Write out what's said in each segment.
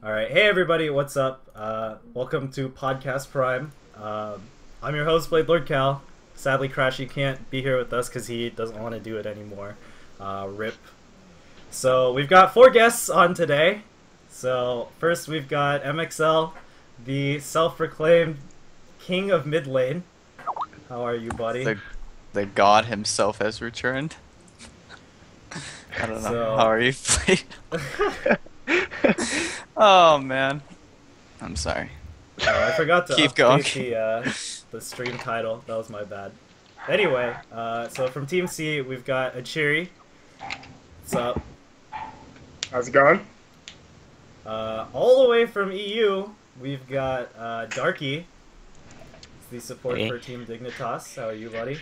Alright, hey everybody, what's up? Welcome to Podcast Prime. I'm your host, bladelordcal. Sadly, Crashy can't be here with us because he doesn't want to do it anymore. RIP. So, we've got 4 guests on today. So, first we've got MxL, the self-proclaimed king of mid lane. How are you, buddy? The god himself has returned. I don't know. How are you playing? Oh man, I'm sorry. I forgot to keep going. The stream title. That was my bad. Anyway, so from Team C, we've got Achiri. What's up? How's it going? All the way from EU, we've got Darky. The support for Team Dignitas. How are you, buddy?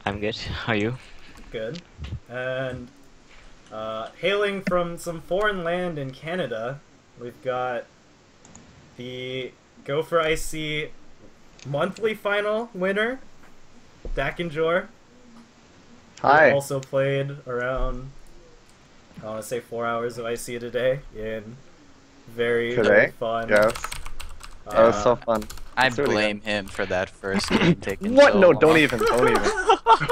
I'm good. How are you? Good. And hailing from some foreign land in Canada, we've got the Go for IC monthly final winner, Dakinjor. Hi. Who also played around, I want to say 4 hours of IC today in very fun. Yes. That was so fun. I blame him for that first game taking What? so No, long. don't even.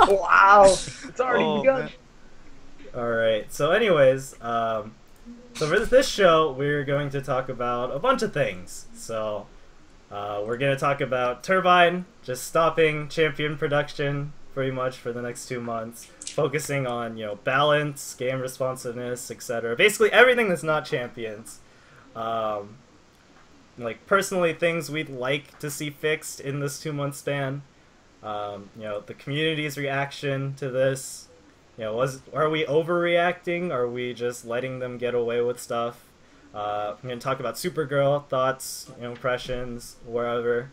Wow, it's already begun. Man. Alright, so anyways, so for this show, we're going to talk about a bunch of things. So, we're going to talk about Turbine, just stopping champion production pretty much for the next 2 months, focusing on, balance, game responsiveness, etc. Basically everything that's not champions. Like, personally, things we'd like to see fixed in this 2-month span. The community's reaction to this. Are we overreacting? Are we just letting them get away with stuff? I'm going to talk about Supergirl, thoughts, impressions, wherever.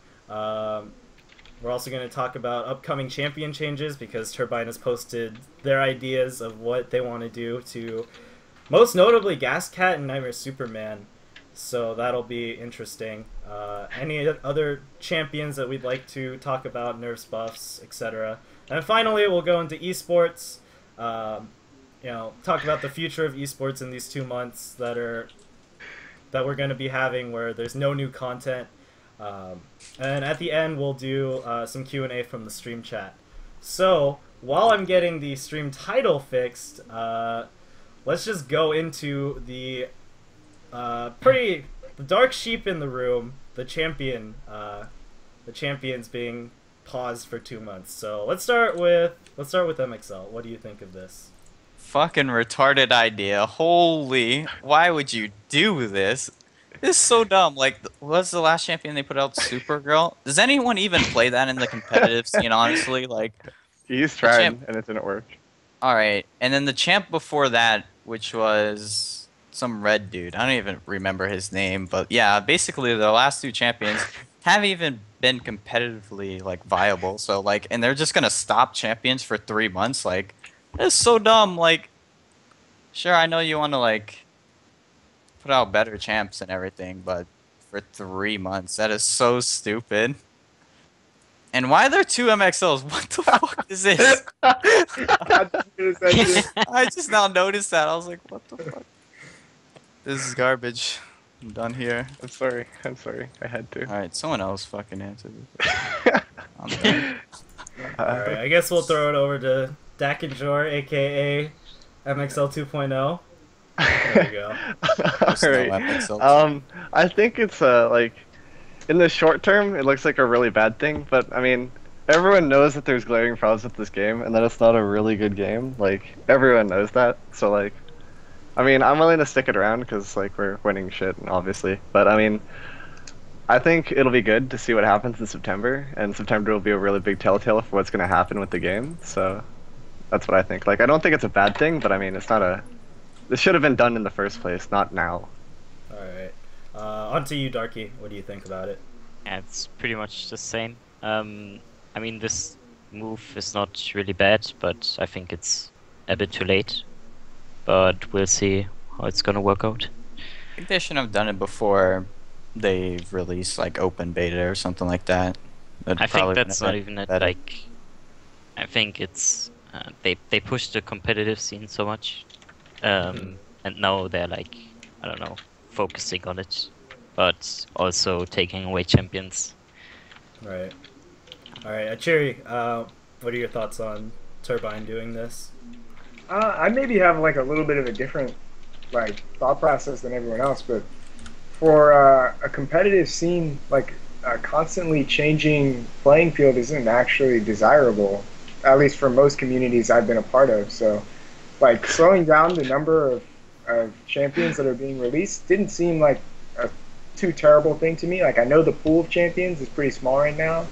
We're also going to talk about upcoming champion changes because Turbine has posted their ideas of what they want to do to, most notably, Gascat and Nightmare Superman. So that'll be interesting. Any other champions that we'd like to talk about, nerfs, buffs, etc. And finally, we'll go into esports. Talk about the future of esports in these 2 months that we're going to be having, where there's no new content. And at the end, we'll do some Q&A from the stream chat. So while I'm getting the stream title fixed, let's just go into the dark sheep in the room, the champions being paused for 2 months. So let's start with MxL. What do you think of this? Fucking retarded idea. Holy, why would you do this? This is so dumb. Like, what's the last champion they put out? Supergirl? Does anyone even play that in the competitive scene, honestly? Like, He's tried, and it didn't work. Alright, and then the champ before that, which was some red dude. I don't even remember his name, but yeah, basically the last 2 champions haven't even been competitively, like, viable. So, like, and they're just gonna stop champions for 3 months? Like, that's so dumb. Like, sure, I know you want to, like, put out better champs and everything, but for 3 months, that is so stupid. And why are there 2 MxLs? What the fuck is this? I just now noticed that. I was like, what the fuck? This is garbage. I'm done here. I'm sorry. I had to. Alright, someone else fucking answered this. I'm done. Alright, I guess we'll throw it over to Dakinjor, aka MxL 2.0. There you go. Alright. I think it's like, in the short term, it looks like a really bad thing, but I mean, everyone knows that there's glaring problems with this game and that it's not a really good game. Like, everyone knows that. So like, I mean, I'm willing to stick it around because like we're winning shit, obviously. But I mean, I think it'll be good to see what happens in September, and September will be a really big telltale for what's going to happen with the game. So that's what I think. Like, I don't think it's a bad thing, but I mean, it's not a. This should have been done in the first place, not now. Alright. On to you, Darky. What do you think about it? Yeah, it's pretty much the same. I mean, this move is not really bad, but I think it's a bit too late. But we'll see how it's gonna work out. I think they should have done it before they released like open beta or something like that. I think that's not even it. Like, I think it's they pushed the competitive scene so much, and now they're like, I don't know, focusing on it, but also taking away champions. Right. All right, Achiri, what are your thoughts on Turbine doing this? I maybe have like a little bit of a different like thought process than everyone else, but for a competitive scene, like a constantly changing playing field isn't actually desirable, at least for most communities I've been a part of. So, like, slowing down the number of champions that are being released didn't seem like a too terrible thing to me. Like, I know the pool of champions is pretty small right now,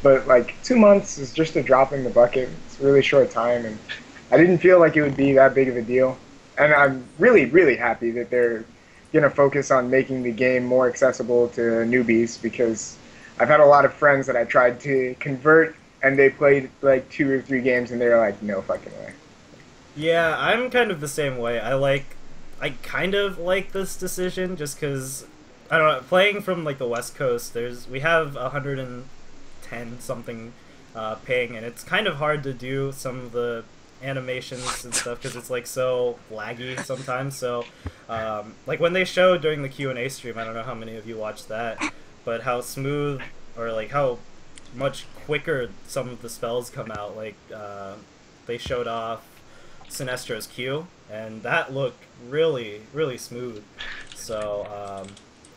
but like 2 months is just a drop in the bucket. It's a really short time, and I didn't feel like it would be that big of a deal. And I'm really, really happy that they're going to focus on making the game more accessible to newbies, because I've had a lot of friends that I tried to convert, and they played like 2 or 3 games, and they're like, no fucking way. Yeah, I'm kind of the same way. I kind of like this decision just because, I don't know, playing from like the West Coast, we have 110 something ping, and it's kind of hard to do some of the animations and stuff because it's like so laggy sometimes. So like when they showed during the Q&A stream, I don't know how many of you watched that, but how smooth or like how much quicker some of the spells come out. Like they showed off Sinestro's Q, and that looked really, really smooth. So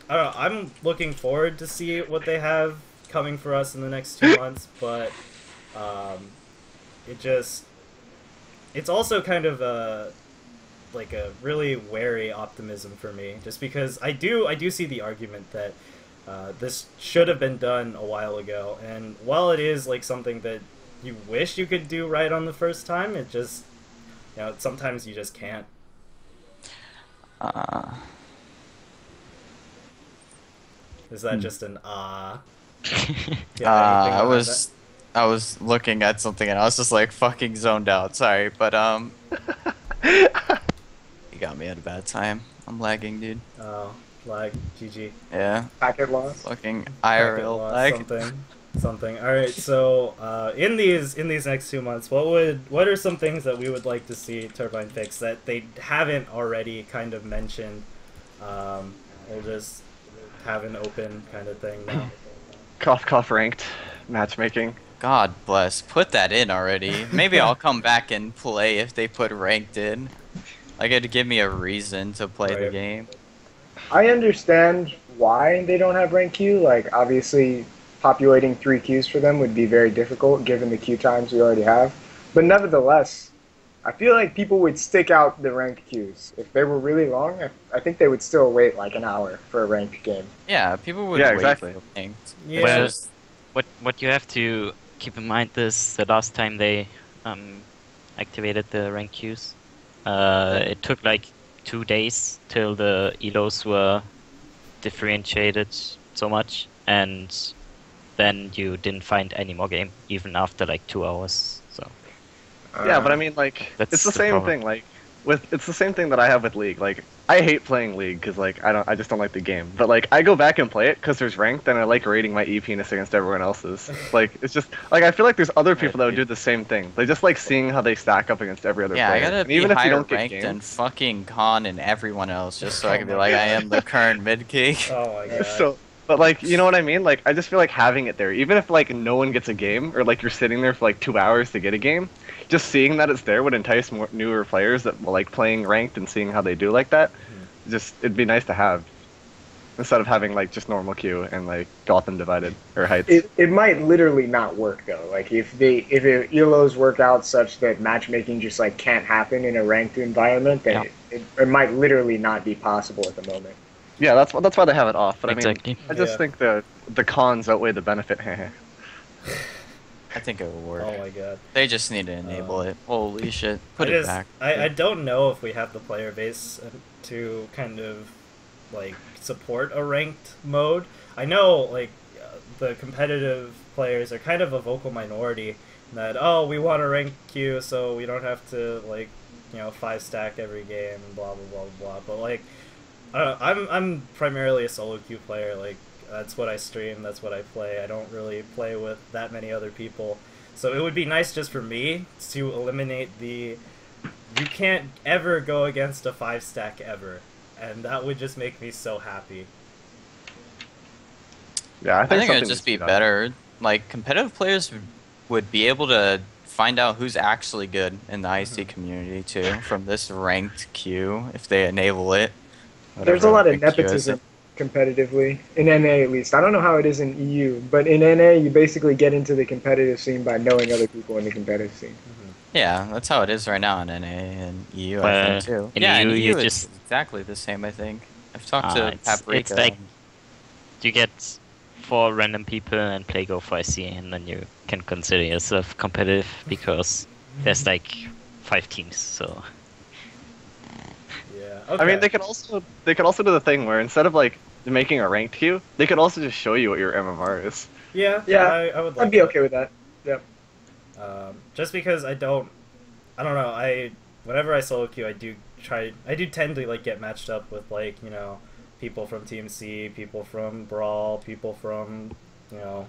I don't know, I'm looking forward to see what they have coming for us in the next 2 months, but it's also kind of like a really wary optimism for me, just because I do see the argument that this should have been done a while ago, and while it is like something that you wish you could do right on the first time, it just, you know, sometimes you just can't. Is that just an Yeah, anything behind I was looking at something and I was just like fucking zoned out. Sorry, but you got me at a bad time. I'm lagging, dude. that? Oh, lag, GG. Yeah, Packet loss. fucking Packet IRL loss, lag. something. All right, so in these next 2 months, what are some things that we would like to see Turbine fix that they haven't already kind of mentioned? We'll just have an open kind of thing now. Cough, cough, ranked matchmaking. God bless. Put that in already. Maybe I'll come back and play if they put ranked in. Like it'd give me a reason to play the Right. game. I understand why they don't have rank queue. Like, obviously, populating 3 queues for them would be very difficult given the queue times we already have. But nevertheless, I feel like people would stick out the ranked queues. If they were really long, I think they would still wait like an hour for a ranked game. Yeah, people would Yeah, wait exactly. for ranked. Yeah. Well, It's just- what you have to keep in mind is the last time they activated the rank queues, it took like 2 days till the elos were differentiated so much, and then you didn't find any more game even after like 2 hours. So Yeah, but I mean, like, That's it's the the same problem. thing. Like, it's the same thing that I have with League. Like, I hate playing League because like I just don't like the game. But like, I go back and play it because there's ranked, and I like rating my E penis against everyone else's. Like, it's just like I feel like there's other people that would do the same thing. They just like seeing how they stack up against every other yeah, I player. gotta And be even if you higher don't get ranked than games, fucking Khan and everyone else, just so I Oh can be my like, I God. am the current mid cake. Oh my god. so. But like, you know what I mean? Like, I just feel like having it there, even if like no one gets a game, or like you're sitting there for like 2 hours to get a game, just seeing that it's there would entice more newer players that like playing ranked and seeing how they do like that. Just it'd be nice to have instead of having like just normal queue and like Gotham divided or heights. It might literally not work though. Like if elos work out such that matchmaking just like can't happen in a ranked environment, then it might literally not be possible at the moment. Yeah, that's why they have it off. But exactly. I mean, I just Yeah. think the cons outweigh the benefit. I think it will work. Oh my god. They just need to enable it. Holy shit. Put I it just- back. I don't know if we have the player base to kind of like support a ranked mode. I know like the competitive players are kind of a vocal minority that we want a ranked queue so we don't have to like 5-stack every game and blah blah blah blah. But like I'm primarily a solo queue player. Like that's what I stream, that's what I play. I don't really play with that many other people. So it would be nice just for me to eliminate the you can't ever go against a 5-stack ever. And that would just make me so happy. Yeah, I I think something it'd just needs be to done. better. Like, competitive players would be able to find out who's actually good in the IC community, too, from this ranked queue, if they enable it. There's a Whatever lot of ranked queue is. nepotism competitively in NA at least. I don't know how it is in EU, but in NA you basically get into the competitive scene by knowing other people in the competitive scene. Yeah, that's how it is right now in NA and EU, I Well, think, too. in Yeah, in EU, you it's just- exactly the same, I think. I've talked to it's Paprika. like you get 4 random people and play Go for IC, and then you can consider yourself competitive because there's like 5 teams. So Yeah. Okay. I mean, they could also do the thing where instead of like making a ranked queue, they could also just show you what your MMR is. Yeah. Yeah, I would like I'd be that. okay with that. Yep. Just because I don't know. Whenever I solo queue, I do tend to like get matched up with like people from Team C, people from Brawl, people from I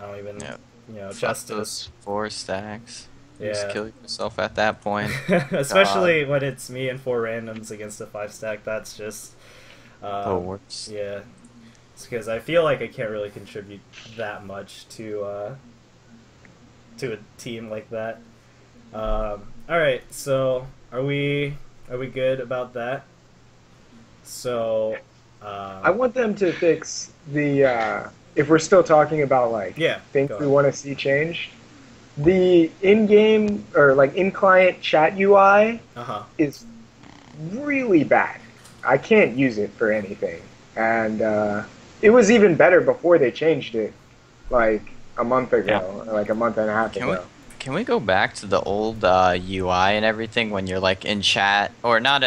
don't even Fuck Justice. those 4 stacks. You Just Yeah. kill yourself at that point. Especially when it's me and 4 randoms against a 5-stack. That's just The worst. yeah. It's because I feel like I can't really contribute that much to a team like that. All right, so are we good about that? So I want them to fix the if we're still talking about like yeah, things go we on. want to see changed. The in-game or like in-client chat UI Uh-huh. is really bad. I can't use it for anything. And it was even better before they changed it, like a month ago, or like a month and a half ago. Can we go back to the old UI and everything when you're like in chat or not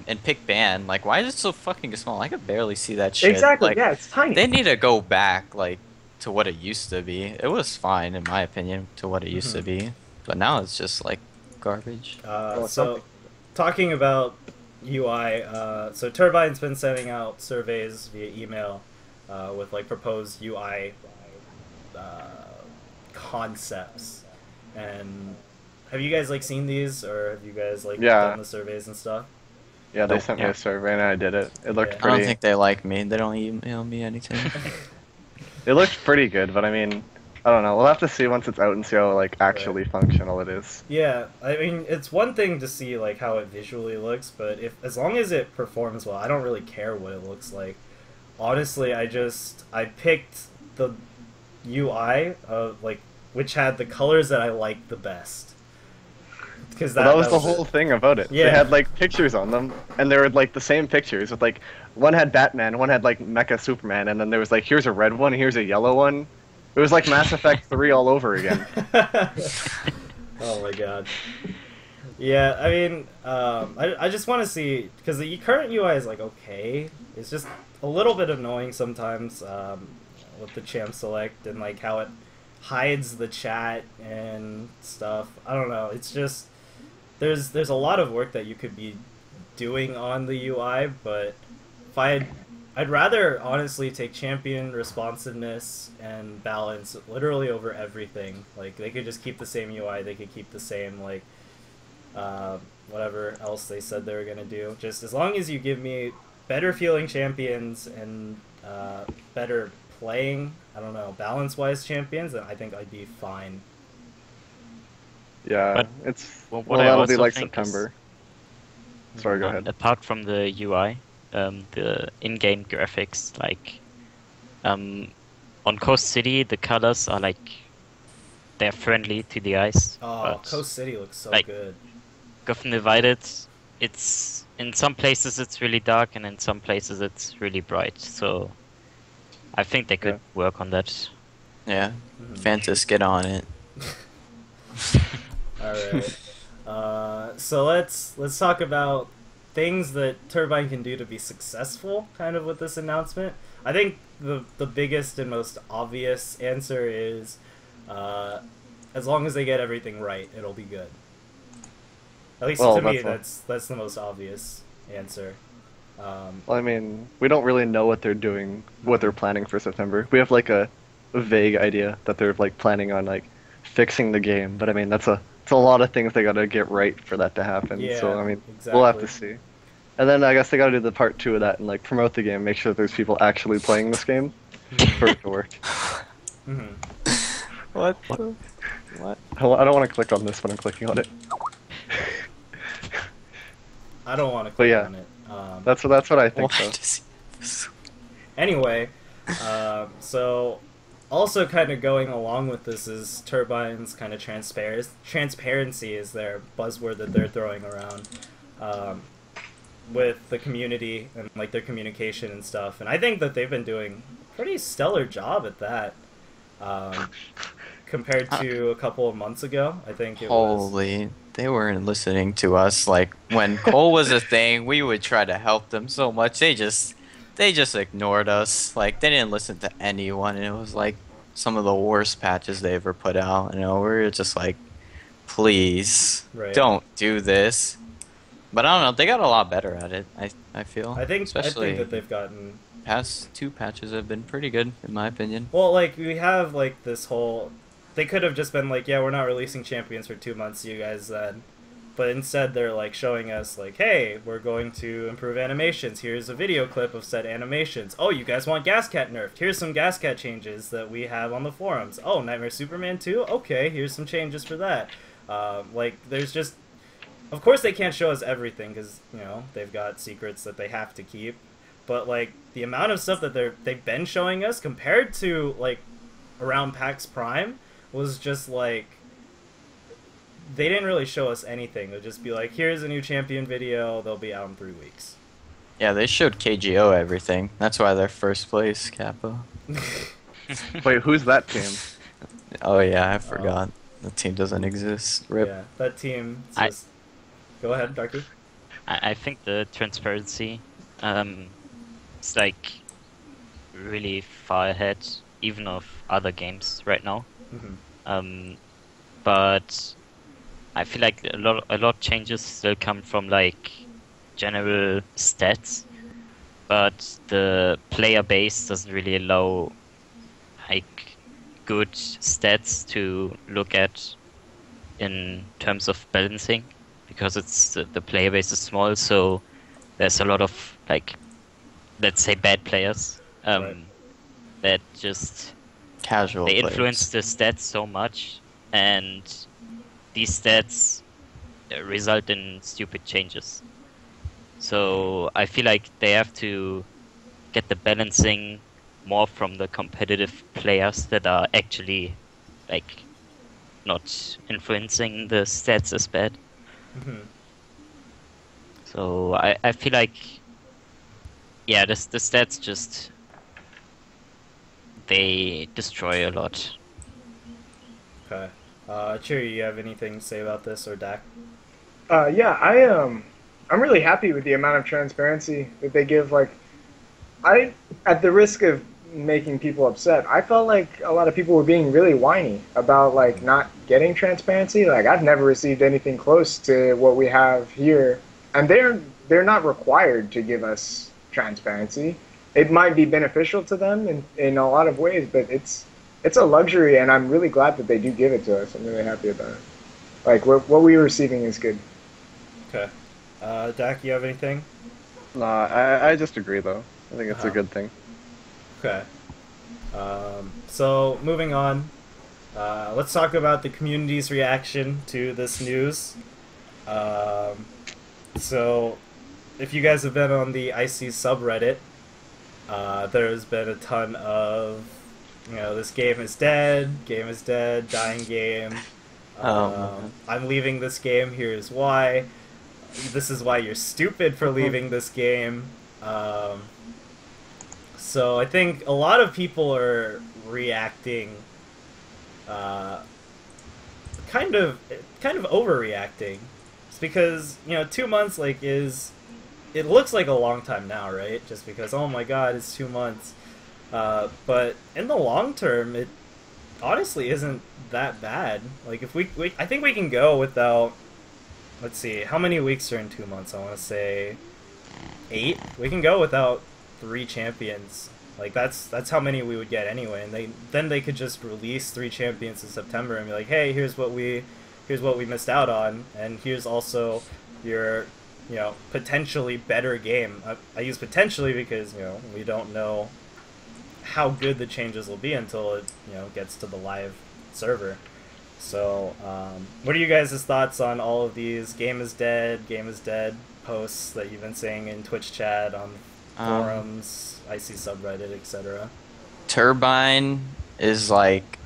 in pick ban? Like, why is it so fucking small? I could barely see that shit. Exactly, Like, yeah, it's tiny. they need to go back like to what it used to be. It was fine in my opinion to what it used to be, but now it's just like garbage. So, talking about UI, so Turbine's been sending out surveys via email with like proposed UI concepts. And have you guys like seen these, or have you guys like done the surveys and stuff? Yeah, they sent me a survey and I did it. It looked pretty. I don't think they like me. They don't email me anything. It looked pretty good, but I mean, I don't know. We'll have to see once it's out and see how like actually functional it is. Yeah, I mean, it's one thing to see like how it visually looks, but as long as it performs well, I don't really care what it looks like. Honestly, I picked the UI like which had the colors that I liked the best. Because that was the whole thing about it. Yeah. They had like pictures on them, and they were like the same pictures with like one had Batman, one had like Mecha Superman, and then there was like here's a red one, here's a yellow one. It was like Mass Effect 3 all over again. Oh my god. Yeah, I mean, I just want to see, because the current UI is like okay. It's just a little bit annoying sometimes with the champ select and like how it hides the chat and stuff. I don't know. It's just there's a lot of work that you could be doing on the UI, but if I'd rather honestly take champion responsiveness and balance literally over everything. Like they could just keep the same UI, they could keep the same like whatever else they said they were gonna do. Just as long as you give me better feeling champions and better playing, I don't know, balance-wise champions, then I think I'd be fine. Yeah, but it's what well, I that'll also be like think September. Sorry, go ahead. Apart from the UI, the in-game graphics, like on Coast City, the colors are like they're friendly to the eyes. Oh, Coast City looks so like, good. Gotham Divided, it's in some places it's really dark, and in some places it's really bright. So I think they could work on that. Yeah, Fantas, get on it. Alright. So let's talk about things that Turbine can do to be successful, kind of with this announcement. I think the biggest and most obvious answer is as long as they get everything right, it'll be good. At least to me, that's the most obvious answer. Well, I mean, we don't really know what they're doing, what they're planning for September. We have like a vague idea that they're like planning on like fixing the game, but I mean it's a lot of things they gotta get right for that to happen. Yeah, so I mean, exactly. We'll have to see. And then I guess they gotta do the part 2 of that and like promote the game, make sure that there's people actually playing this game for it to work. What? What? I don't want to click on this, but I'm clicking on it. I don't want to click on it. That's what I think. Anyway, so also kind of going along with this is Turbine's kind of transparency is their buzzword that they're throwing around with the community and like their communication and stuff. And I think that they've been doing a pretty stellar job at that compared to a couple of months ago. I think it was. They weren't listening to us. Like when Cole was a thing, we would try to help them so much. They just ignored us. Like they didn't listen to anyone, and it was like some of the worst patches they ever put out. You know, we were just like, please don't do this. But I don't know. They got a lot better at it. I feel. I think especially that they've gotten. Past 2 patches have been pretty good, in my opinion. Well, like we have like this whole. They could have just been like, yeah, we're not releasing champions for 2 months, you guys then. But instead they're like showing us like, hey, we're going to improve animations. Here's a video clip of said animations. Oh, you guys want Gascat nerfed. Here's some Gascat changes that we have on the forums. Oh, Nightmare Superman 2? Okay, here's some changes for that. Like, there's just... Of course they can't show us everything because, you know, they've got secrets that they have to keep. But, like, the amount of stuff that they've been showing us compared to, like, around PAX Prime... was just like they didn't really show us anything. They'll just be like, here's a new champion video, they'll be out in 3 weeks. Yeah, they showed KGO everything. That's why they're first place, Kappa. Wait, who's that team? Oh yeah, I forgot. The team doesn't exist. RIP. Yeah, that team just... Go ahead, Darky. I think the transparency is like really far ahead even of other games right now. Mm-hmm. But I feel like a lot of changes still come from like general stats, but the player base doesn't really allow like good stats to look at in terms of balancing, because it's the player base is small, so there's a lot of like, let's say, bad players Right. that just Casual they players. influence the stats so much, and these stats result in stupid changes. So I feel like they have to get the balancing more from the competitive players that are actually like not influencing the stats as bad. Mm-hmm. So I feel like, yeah, the stats just, they destroy a lot. Okay. Achiri, you have anything to say about this, or Dak? Yeah, I'm really happy with the amount of transparency that they give. Like, at the risk of making people upset, I felt like a lot of people were being really whiny about like not getting transparency. Like, I've never received anything close to what we have here, and they're not required to give us transparency. It might be beneficial to them in a lot of ways, but it's a luxury, and I'm really glad that they do give it to us. I'm really happy about it. Like, what we're receiving is good. Okay. Dak, you have anything? Nah, I just agree though. I think it's a good thing. Okay. So, moving on. Let's talk about the community's reaction to this news. So, if you guys have been on the IC subreddit, there's been a ton of, this game is dead, dying game. I'm leaving this game, here's why. This is why you're stupid for leaving this game. So I think a lot of people are reacting, kind of overreacting. It's because 2 months it looks like a long time now, right? Just because, oh my god, it's 2 months. But in the long term, it honestly isn't that bad. Like, if I think we can go without, let's see, how many weeks are in 2 months? I want to say 8. We can go without 3 champions. Like, that's how many we would get anyway. And then they could just release 3 champions in September and be like, hey, here's what we missed out on, and here's also your potentially better game. I use potentially because we don't know how good the changes will be until it gets to the live server. So what are you guys' thoughts on all of these game is dead posts that you've been seeing in Twitch chat, on forums, IC subreddit, etc.? Turbine is like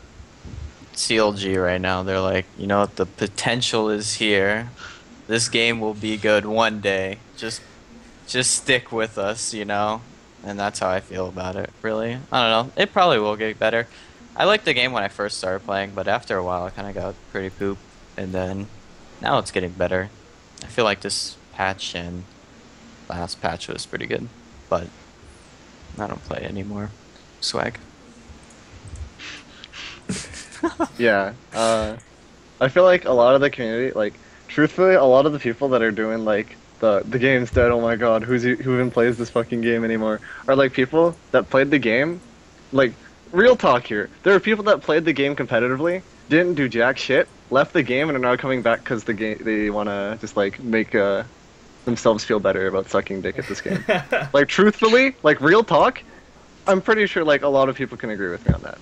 CLG right now. They're like, the potential is here. This game will be good one day. Just stick with us, And that's how I feel about it, really. I don't know. It probably will get better. I liked the game when I first started playing, but after a while, it kind of got pretty poop. And then now it's getting better. I feel like this patch and last patch was pretty good, but I don't play anymore. Swag. Yeah. I feel like a lot of the community, like, truthfully, a lot of the people that are doing like the game's dead, oh my god, who even plays this fucking game anymore, are like people that played the game. Like, real talk here, there are people that played the game competitively, didn't do jack shit, left the game, and are now coming back because they want to just like make themselves feel better about sucking dick at this game. Like, truthfully, like, real talk, I'm pretty sure like a lot of people can agree with me on that.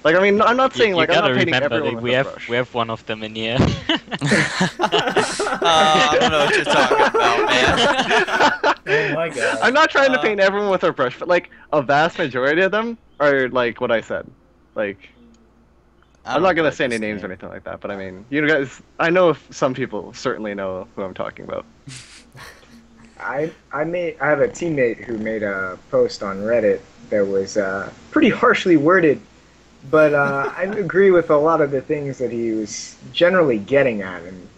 Like, I mean, I'm not saying, like, I'm not painting everyone with a brush. We have one of them in here. I don't know what you're talking about, man. Oh my god. I'm not trying to paint everyone with a brush, but, like, a vast majority of them are, like, what I said. Like, I'm not gonna say any names or anything like that, but I mean, you guys, I know some people certainly know who I'm talking about. I have a teammate who made a post on Reddit that was pretty harshly worded, but I agree with a lot of the things that he was generally getting at, and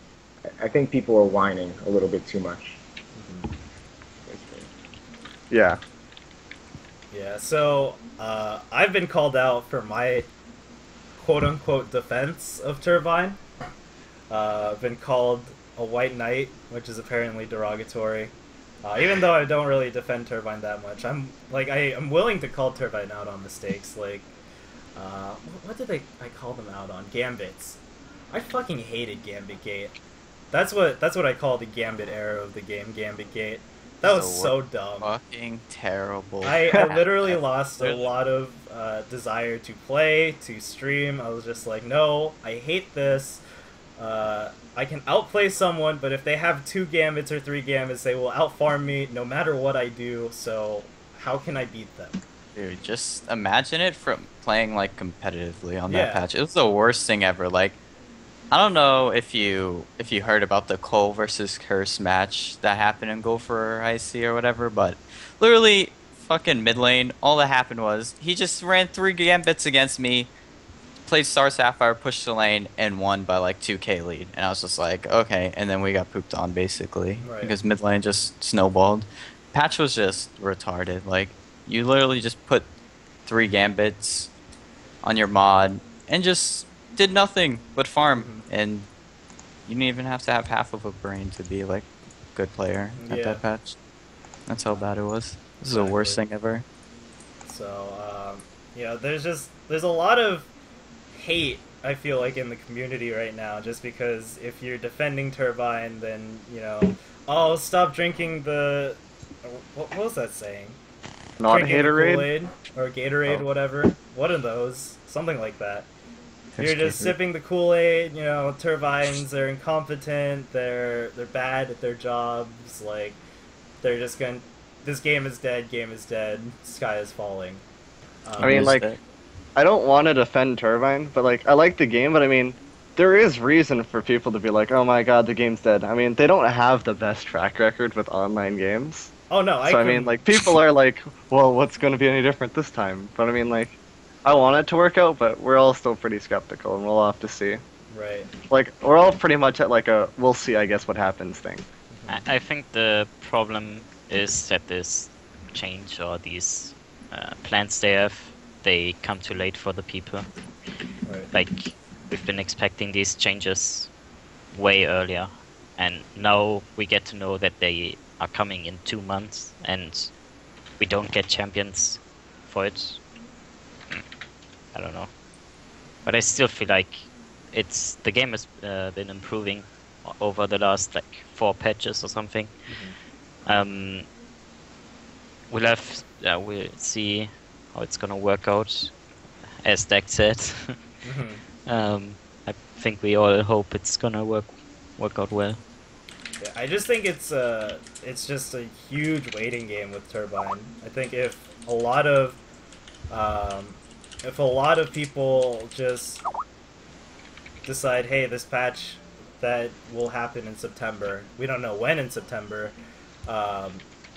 I think people are whining a little bit too much. Yeah. Yeah, so I've been called out for my quote-unquote defense of Turbine. I've been called a white knight, which is apparently derogatory. Even though I don't really defend Turbine that much, I'm willing to call Turbine out on mistakes. Like, what did I call them out on? Gambits. I fucking hated Gambit Gate. That's what I call the Gambit era of the game, Gambit Gate. That was so dumb. Fucking terrible. I literally lost a lot of desire to play, to stream. I was just like, no, I hate this. I can outplay someone, but if they have 2 gambits or 3 gambits, they will outfarm me no matter what I do, so how can I beat them? Dude, just imagine it from playing like competitively on that patch. It was the worst thing ever. Like, I don't know if you heard about the Cole versus Curse match that happened in Gopher IC or whatever, but literally fucking mid lane, all that happened was he just ran 3 gambits against me, played Star Sapphire, pushed the lane, and won by like 2k lead. And I was just like, okay, and then we got pooped on basically because mid lane just snowballed. Patch was just retarded. Like, you literally just put 3 gambits on your mod and just did nothing but farm, and you didn't even have to have half of a brain to be like a good player at that patch. That's how bad it was. This is the worst thing ever. So yeah, there's a lot of hate, I feel like, in the community right now, just because if you're defending Turbine, then, you know, oh, stop drinking the, what was that saying? Not drinking Haterade? Kool-Aid or Gatorade, whatever. One of those, something like that. You're just sipping the Kool-Aid, you know, Turbines, they're incompetent, they're bad at their jobs, like, they're just gonna, this game is dead, sky is falling. I mean, like, I don't want to defend Turbine, but, like, I like the game, but, I mean, there is reason for people to be like, oh my god, the game's dead. I mean, they don't have the best track record with online games. Oh, no, I mean, like, people are like, well, what's going to be any different this time? But, I mean, like, I want it to work out, but we're all still pretty skeptical, and we'll all have to see. Right. Like, we're all pretty much at, like, a we'll see, I guess, what happens thing. I think the problem is that this change or these plans they come too late for the people. Right. Like, we've been expecting these changes way earlier, and now we get to know that they are coming in 2 months, and we don't get champions for it. I don't know, but I still feel like the game has been improving over the last like 4 patches or something. We'll see how it's gonna work out, as Dak said. I think we all hope it's gonna work out well. Yeah, I just think it's just a huge waiting game with Turbine. I think if a lot of people just decide, hey, this patch that will happen in September, we don't know when in September,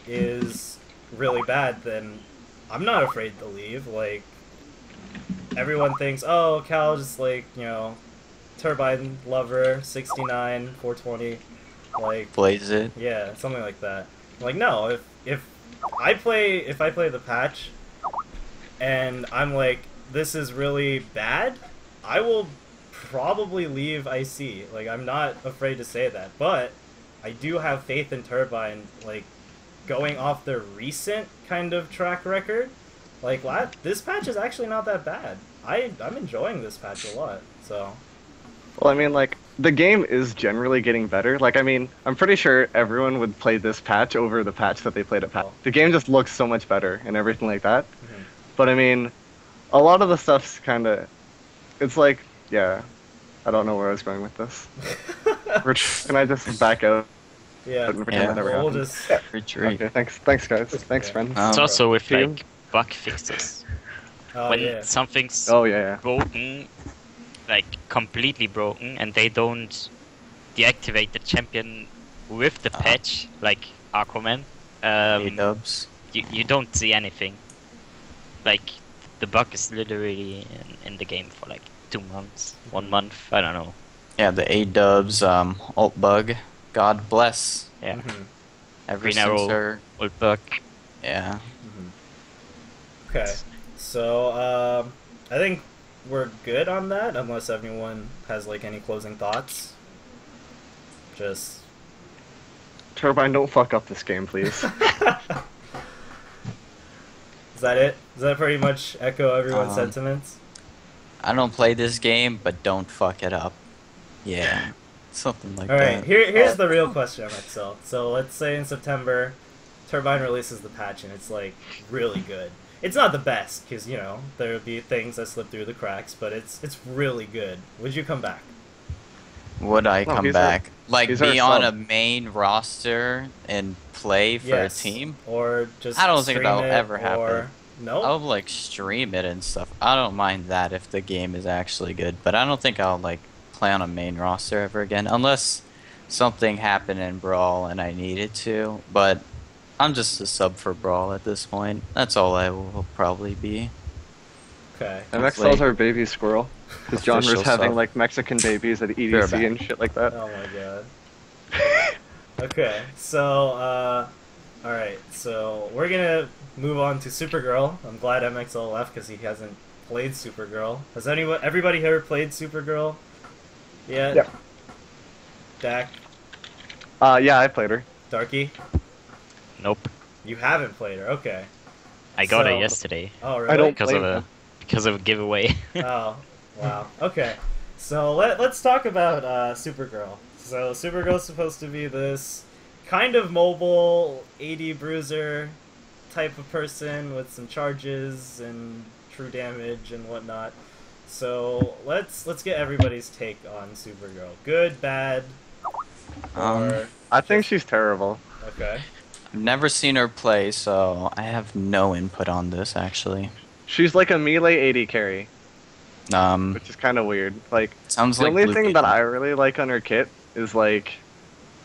is really bad, then I'm not afraid to leave. Like, everyone thinks, oh, Cal's like, you know, Turbine lover, 69, 420, like, Blaze it. yeah, something like that. Like, no, if I play the patch and I'm like, this is really bad, I will probably leave IC. Like, I'm not afraid to say that, but I do have faith in Turbine, like, going off their recent kind of track record. Like, this patch is actually not that bad. I'm enjoying this patch a lot, so. Well, I mean, like, the game is generally getting better. Like, I mean, I'm pretty sure everyone would play this patch over the patch that they played at patch. The game just looks so much better and everything like that. But, I mean, a lot of the stuff's kind of, it's like, yeah, I don't know where I was going with this. Can I just back out? Yeah, and pretend that never we'll happened? just... Retreat. Okay, thanks guys. Thanks, friends. It's also with See you. like bug fixes. Oh, When yeah. something's Oh, yeah. broken, like completely broken, and they don't deactivate the champion with the patch, like Aquaman, A-dubs. you don't see anything. Like, the bug is literally in the game for like 2 months, 1 month, I don't know. Yeah, the A-dubs, alt bug. God bless. Yeah. Mhm. Ever Green since Arrow, her... old bug. Yeah. Okay, so I think we're good on that, unless anyone has like any closing thoughts. Just Turbine, don't fuck up this game, please. Is that it? Does that pretty much echo everyone's sentiments? I don't play this game, but don't fuck it up. Yeah, something like All right, that. here's the real question, MxL. So let's say in September, Turbine releases the patch and it's like really good. It's not the best because you know there'll be things that slip through the cracks, but it's really good. Would you come back? Would I come back? Like be on a sub. main roster and play for a team? Or just I don't think stream that'll it, ever happen. or... No? I'll like stream it and stuff. I don't mind that if the game is actually good, but I don't think I'll like play on a main roster ever again unless something happened in Brawl and I needed to. But I'm just a sub for Brawl at this point. That's all I will probably be. Okay. MxL's our baby squirrel. His genre's Official having sub. like Mexican babies at EDC and shit like that. Oh my god. Okay, so, alright, so we're gonna move on to Supergirl. I'm glad MxL left because he hasn't played Supergirl. Has everybody ever played Supergirl yet? Yeah. Dak? Yeah, I played her. Darky? Nope. You haven't played her, okay. I got So- it yesterday Oh, really? I don't because blame of a giveaway. Oh, wow. Okay. So let's talk about Supergirl. So Supergirl's supposed to be this kind of mobile 80 bruiser type of person with some charges and true damage and whatnot. So let's get everybody's take on Supergirl. Good, bad, or I think she's terrible. okay. I've never seen her play, so I have no input on this actually. She's like a melee 80 carry, which is kind of weird. Like, Sounds the like only Blue thing Beetle. that I really like on her kit is like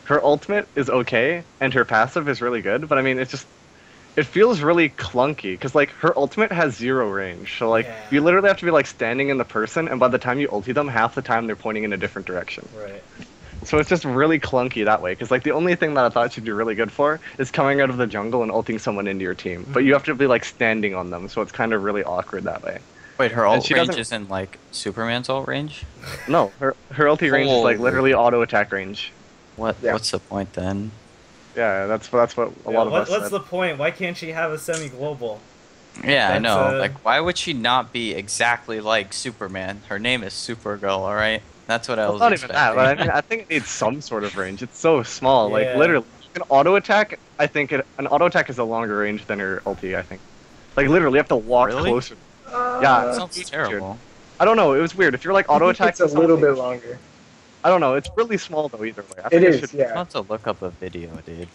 her ultimate is okay and her passive is really good, but I mean it feels really clunky because like her ultimate has 0 range. So like you literally have to be like standing in the person, and by the time you ulti them, half the time they're pointing in a different direction. Right. So it's just really clunky that way, because like the only thing that I thought she'd be really good for is coming out of the jungle and ulting someone into your team. But you have to be like standing on them, so it's kind of really awkward that way. Wait, her And ult she range doesn't- isn't like Superman's ult range? No, her ulti range is like Holy. literally auto attack range. Yeah. What's the point then? Yeah, that's what a lot of us What's said. the point? Why can't she have a semi-global? Yeah, I That's, know. Like, why would she not be exactly like Superman? Her name is Supergirl, all right? That's what I Well, was not even that, expecting. but I mean, I think it needs some sort of range. It's so small. Yeah. Like literally, an auto attack. I think an auto attack is a longer range than her ulti. I think. Like literally, you have to walk Really? closer. Yeah, That sounds it's terrible. weird. I don't know. It was weird. If you're like auto attack, It's a little bit longer. I don't know. It's really small though. Either way, I It think is, should, I'm yeah. about to look up a video, dude.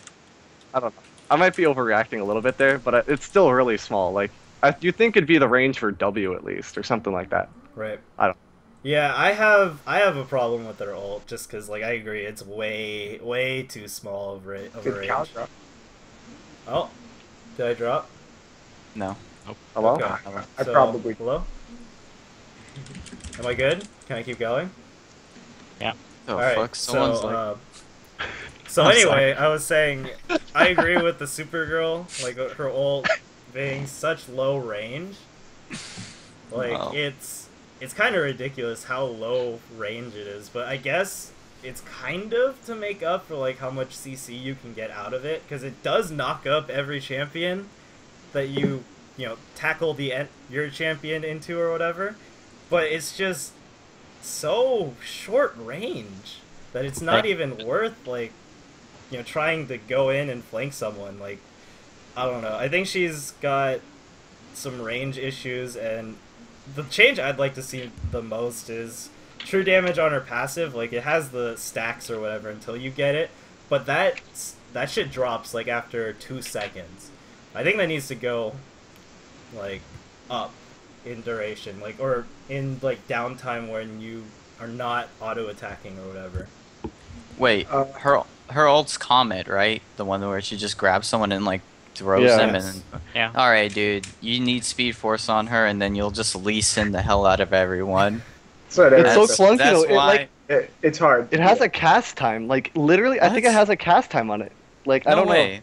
I don't know. I might be overreacting a little bit there, but it's still really small. Like, you think it'd be the range for W at least, or something like that. Right. I don't. Yeah, I have a problem with their ult just because, like, I agree, it's way too small of a Good cow range. drop. Oh, did I drop? No. Hello? Okay. I So, probably. hello. Am I good? Can I keep going? Oh, All right. fuck. Someone's So, like... so I'm anyway, I was saying, I agree with the Supergirl, like her ult being such low range. Like Wow. it's kind of ridiculous how low range it is, but I guess it's kind of to make up for like how much CC you can get out of it, because it does knock up every champion that you know tackle your champion into or whatever, but it's just so short range that it's not even worth like trying to go in and flank someone. Like, I don't know, I think she's got some range issues, and the change I'd like to see the most is true damage on her passive. Like, it has the stacks or whatever until you get it, but that shit drops like after 2 seconds. I think that needs to go like up in duration, like, or in like downtime when you are not auto attacking or whatever. Wait, her ult's Comet, right? The one where she just grabs someone and like throws Yeah. them Yes. and... Yeah. Alright, dude. You need Speed Force on her and then you'll just Lee Sin the hell out of everyone. So it It's so is. clunky That's though. why... It's hard. It has a cast time. Like literally, I think it What? has a cast time on it. Like I No don't way.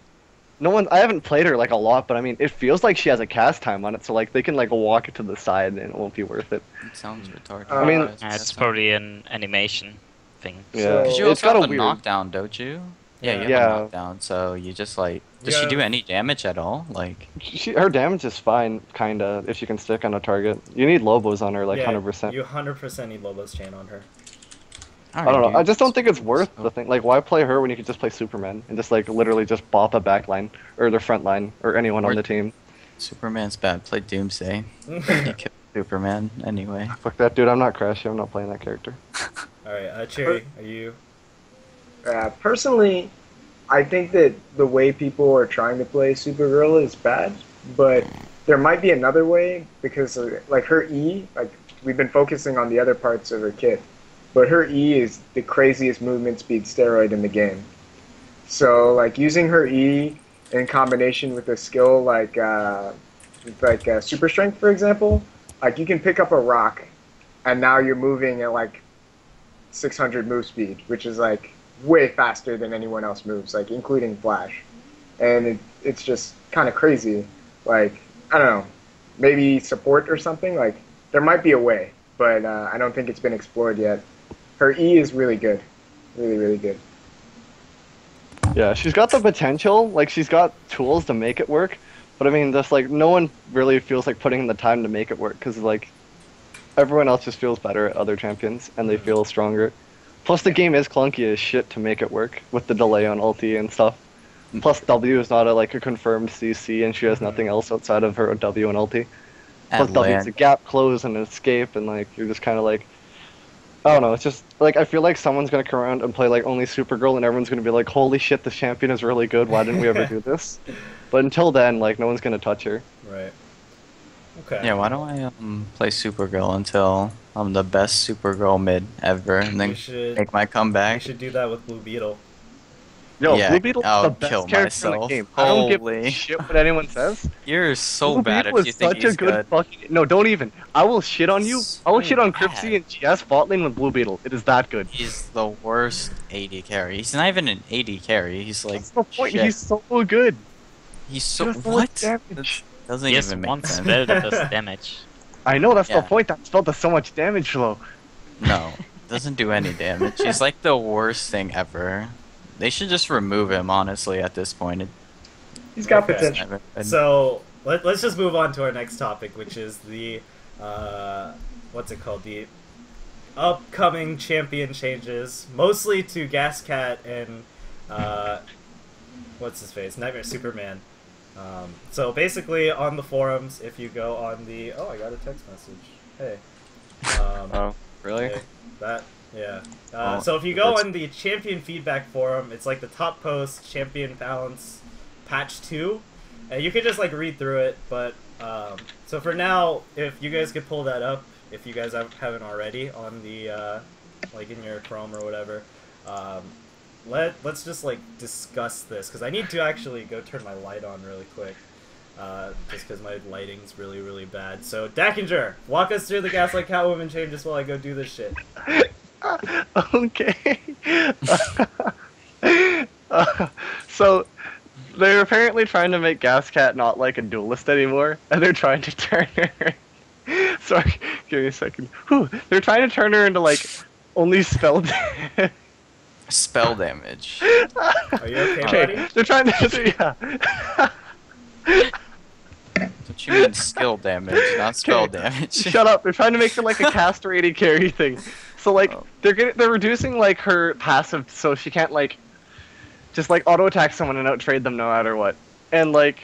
no one. I haven't played her like a lot, but I mean, it feels like she has a cast time on it, so like they can like walk it to the side and it won't be worth it. It sounds retarded. I mean, It's probably an animation thing. Yeah, Because you it's also got have a a weird. knockdown, don't you? Yeah, you have Yeah. a knockdown, so you just like... Does she do any damage at all? Like... Her damage is fine, kinda, if she can stick on a target. You need Lobos on her, like, Yeah, 100%. You 100% need Lobo's chain on her. I don't know, I just don't think it's worth the thing. Like, why play her when you could just play Superman and just, like, literally just bop a back line, or the front line, or anyone on the team? Superman's bad. Play Doomsday. He killed Superman anyway. Fuck that, dude, I'm not Crashy, I'm not playing that character. Alright, Achiri, are you... Personally, I think that the way people are trying to play Supergirl is bad, but there might be another way because, like, her E, like, we've been focusing on the other parts of her kit, but her E is the craziest movement speed steroid in the game. So, like, using her E in combination with a skill like Super Strength, for example, like, you can pick up a rock, and now you're moving at, like, 600 move speed, which is, like, way faster than anyone else moves, like including Flash, and it's just kind of crazy. Like, I don't know, maybe support or something. Like, there might be a way, but I don't think it's been explored yet. Her E is really good, really good. Yeah, she's got the potential, like, she's got tools to make it work, but I mean, just, like, no one really feels like putting in the time to make it work, because, like, everyone else just feels better at other champions, and they feel stronger. Plus, the game is clunky as shit to make it work, with the delay on ulti and stuff. Plus, W is not a confirmed CC, and she has nothing else outside of her W and ulti. Plus, W is a gap close and an escape, and, like, you're just kind of like... I don't know, it's just, like, I feel like someone's gonna come around and play, like, only Supergirl, and everyone's gonna be like, holy shit, this champion is really good, why didn't we ever do this? But until then, like, no one's gonna touch her. Right. Okay. Yeah, why don't I play Supergirl until I'm the best Supergirl mid ever, and then make my We comeback? should do that with Blue Beetle. Yo, Yeah, Blue Beetle's I'll the best kill character in the myself. game. I don't give Holy. a shit what anyone says. You're so Blue bad Beetle if you is think such he's a good good. fucking... No, don't even. I will shit on you. I will So shit on bad. Cripsy and GS bot lane with Blue Beetle. It is that good. He's the worst AD carry. He's not even an AD carry. He's like That's the point. shit. He's so good. He's so Just so much what? damage. Doesn't Yes, even make one sense. spell that does damage. I know, that's Yeah. the point. That spell does so much damage, Flo. No, doesn't do any damage. He's like the worst thing ever. They should just remove him, honestly, at this point. He's got Okay. potential. So let's just move on to our next topic, which is the what's it called? The upcoming champion changes, mostly to Gascat and what's his face, Nightmare Superman. So basically, on the forums, if you go on the I got a text message. Hey. Oh, really? Hey, that yeah. Oh, So if you go that's- on the champion feedback forum, it's like the top post, champion balance patch 2, and you can just like read through it. But so for now, if you guys could pull that up, if you guys haven't already on the like in your Chrome or whatever, let's just like discuss this, because I need to actually go turn my light on really quick. Just because my lighting's really bad. So, Dakinjor, walk us through the Gaslight Catwoman changes while I go do this shit. Okay. So, they're apparently trying to make Gascat not like a duelist anymore, and they're trying to turn her... Sorry, give me a second. Whew. They're trying to turn her into, like, only spell damage. Spell damage. Are you okay, buddy? Okay, they're trying to... Yeah. What you mean skill damage, not spell Okay, damage? Shut up. They're trying to make her like a castrated carry thing. So like Oh. they're reducing like her passive so she can't like just like auto attack someone and out trade them no matter what. And like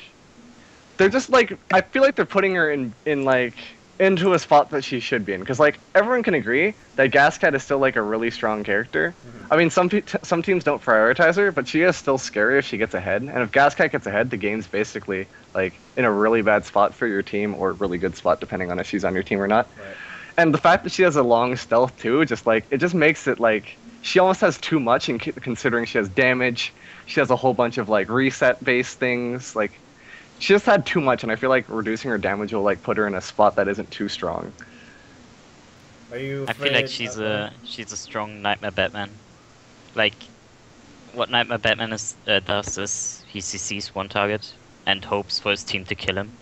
they're just like I feel like they're putting her in like into a spot that she should be in, because like everyone can agree that Gascat is still like a really strong character. I mean, some teams don't prioritize her, but she is still scary if she gets ahead. And if Gascat gets ahead, the game's basically like in a really bad spot for your team, or a really good spot depending on if she's on your team or not. Right. And the fact that she has a long stealth too, just like it just makes it like she almost has too much. And considering she has damage, she has a whole bunch of like reset based things. Like she just had too much, and I feel like reducing her damage will like put her in a spot that isn't too strong. Are you I feel like afraid she's of- a strong Nightmare Batman. Like what Nightmare Batman does is he CCs one target and hopes for his team to kill him,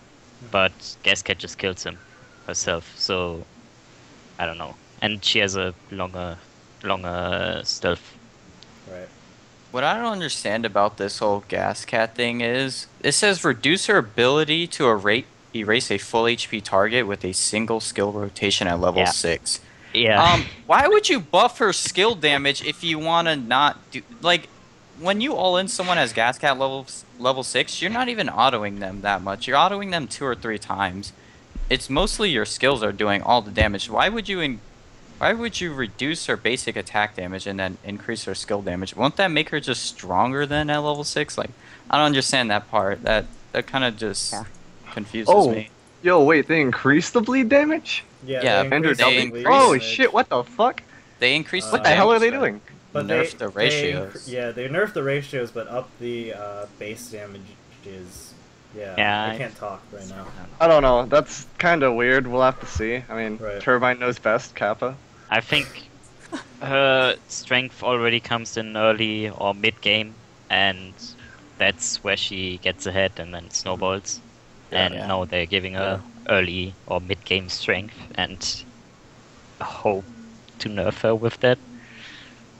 but Gascat just kills him herself. So I don't know. And she has a longer stealth. Right. What I don't understand about this whole gas cat thing is it says reduce her ability to erase a full HP target with a single skill rotation at level 6. Yeah. Why would you buff her skill damage if you want to not do like when you all in someone as gas cat level 6, you're not even autoing them that much. You're autoing them 2 or 3 times. It's mostly your skills are doing all the damage. Why would you reduce her basic attack damage and then increase her skill damage? Won't that make her just stronger than at level 6? Like, I don't understand that part. That kind of just confuses me. Yo, wait, they increased the bleed damage? Yeah. They increased Oh damage. shit! What the fuck? They increased What the hell are they doing? But nerfed the ratios. They nerfed the ratios, but up the base damage is. Yeah, I can't talk right now. I don't know. That's kind of weird. We'll have to see. I mean, Right. Turbine knows best. Kappa. I think her strength already comes in early or mid game, and that's where she gets ahead and then snowballs. And Yeah. now they're giving her early or mid game strength and hope to nerf her with that.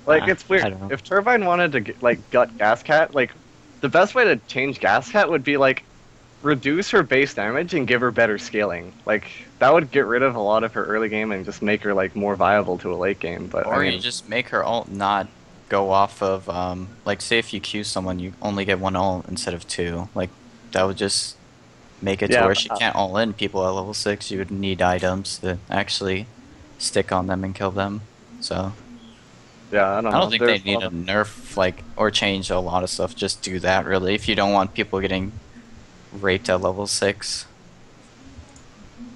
Like, it's I weird. don't know. If Turbine wanted to gut Gascat, like, the best way to change Gascat would be like reduce her base damage and give her better scaling. Like, that would get rid of a lot of her early game and just make her like more viable to a late game. But Or I mean, you just make her ult not go off of like say if you queue someone you only get 1 ult instead of 2. Like that would just make it to Yeah, where she can't ult in people at level 6. You would need items to actually stick on them and kill them. So yeah, I don't know. I don't think they There's a need lot to of- nerf like or change a lot of stuff. Just do that really if you don't want people getting raped at level 6.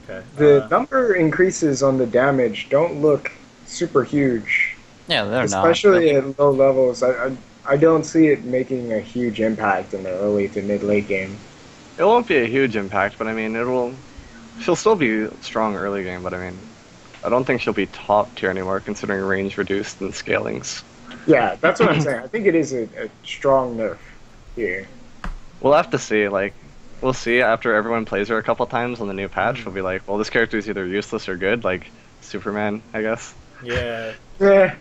Okay. The number increases on the damage don't look super huge, Yeah, they're especially not. at low levels. I don't see it making a huge impact in the early to mid late game. It won't be a huge impact, but I mean, she'll still be strong early game, but I mean, I don't think she'll be top tier anymore considering range reduced and scalings. Yeah, that's what I'm saying. I think it is a strong nerf here. We'll have to see, like, we'll see after everyone plays her a couple times on the new patch. We'll be like, well, this character is either useless or good, like Superman, I guess. Yeah. Yeah.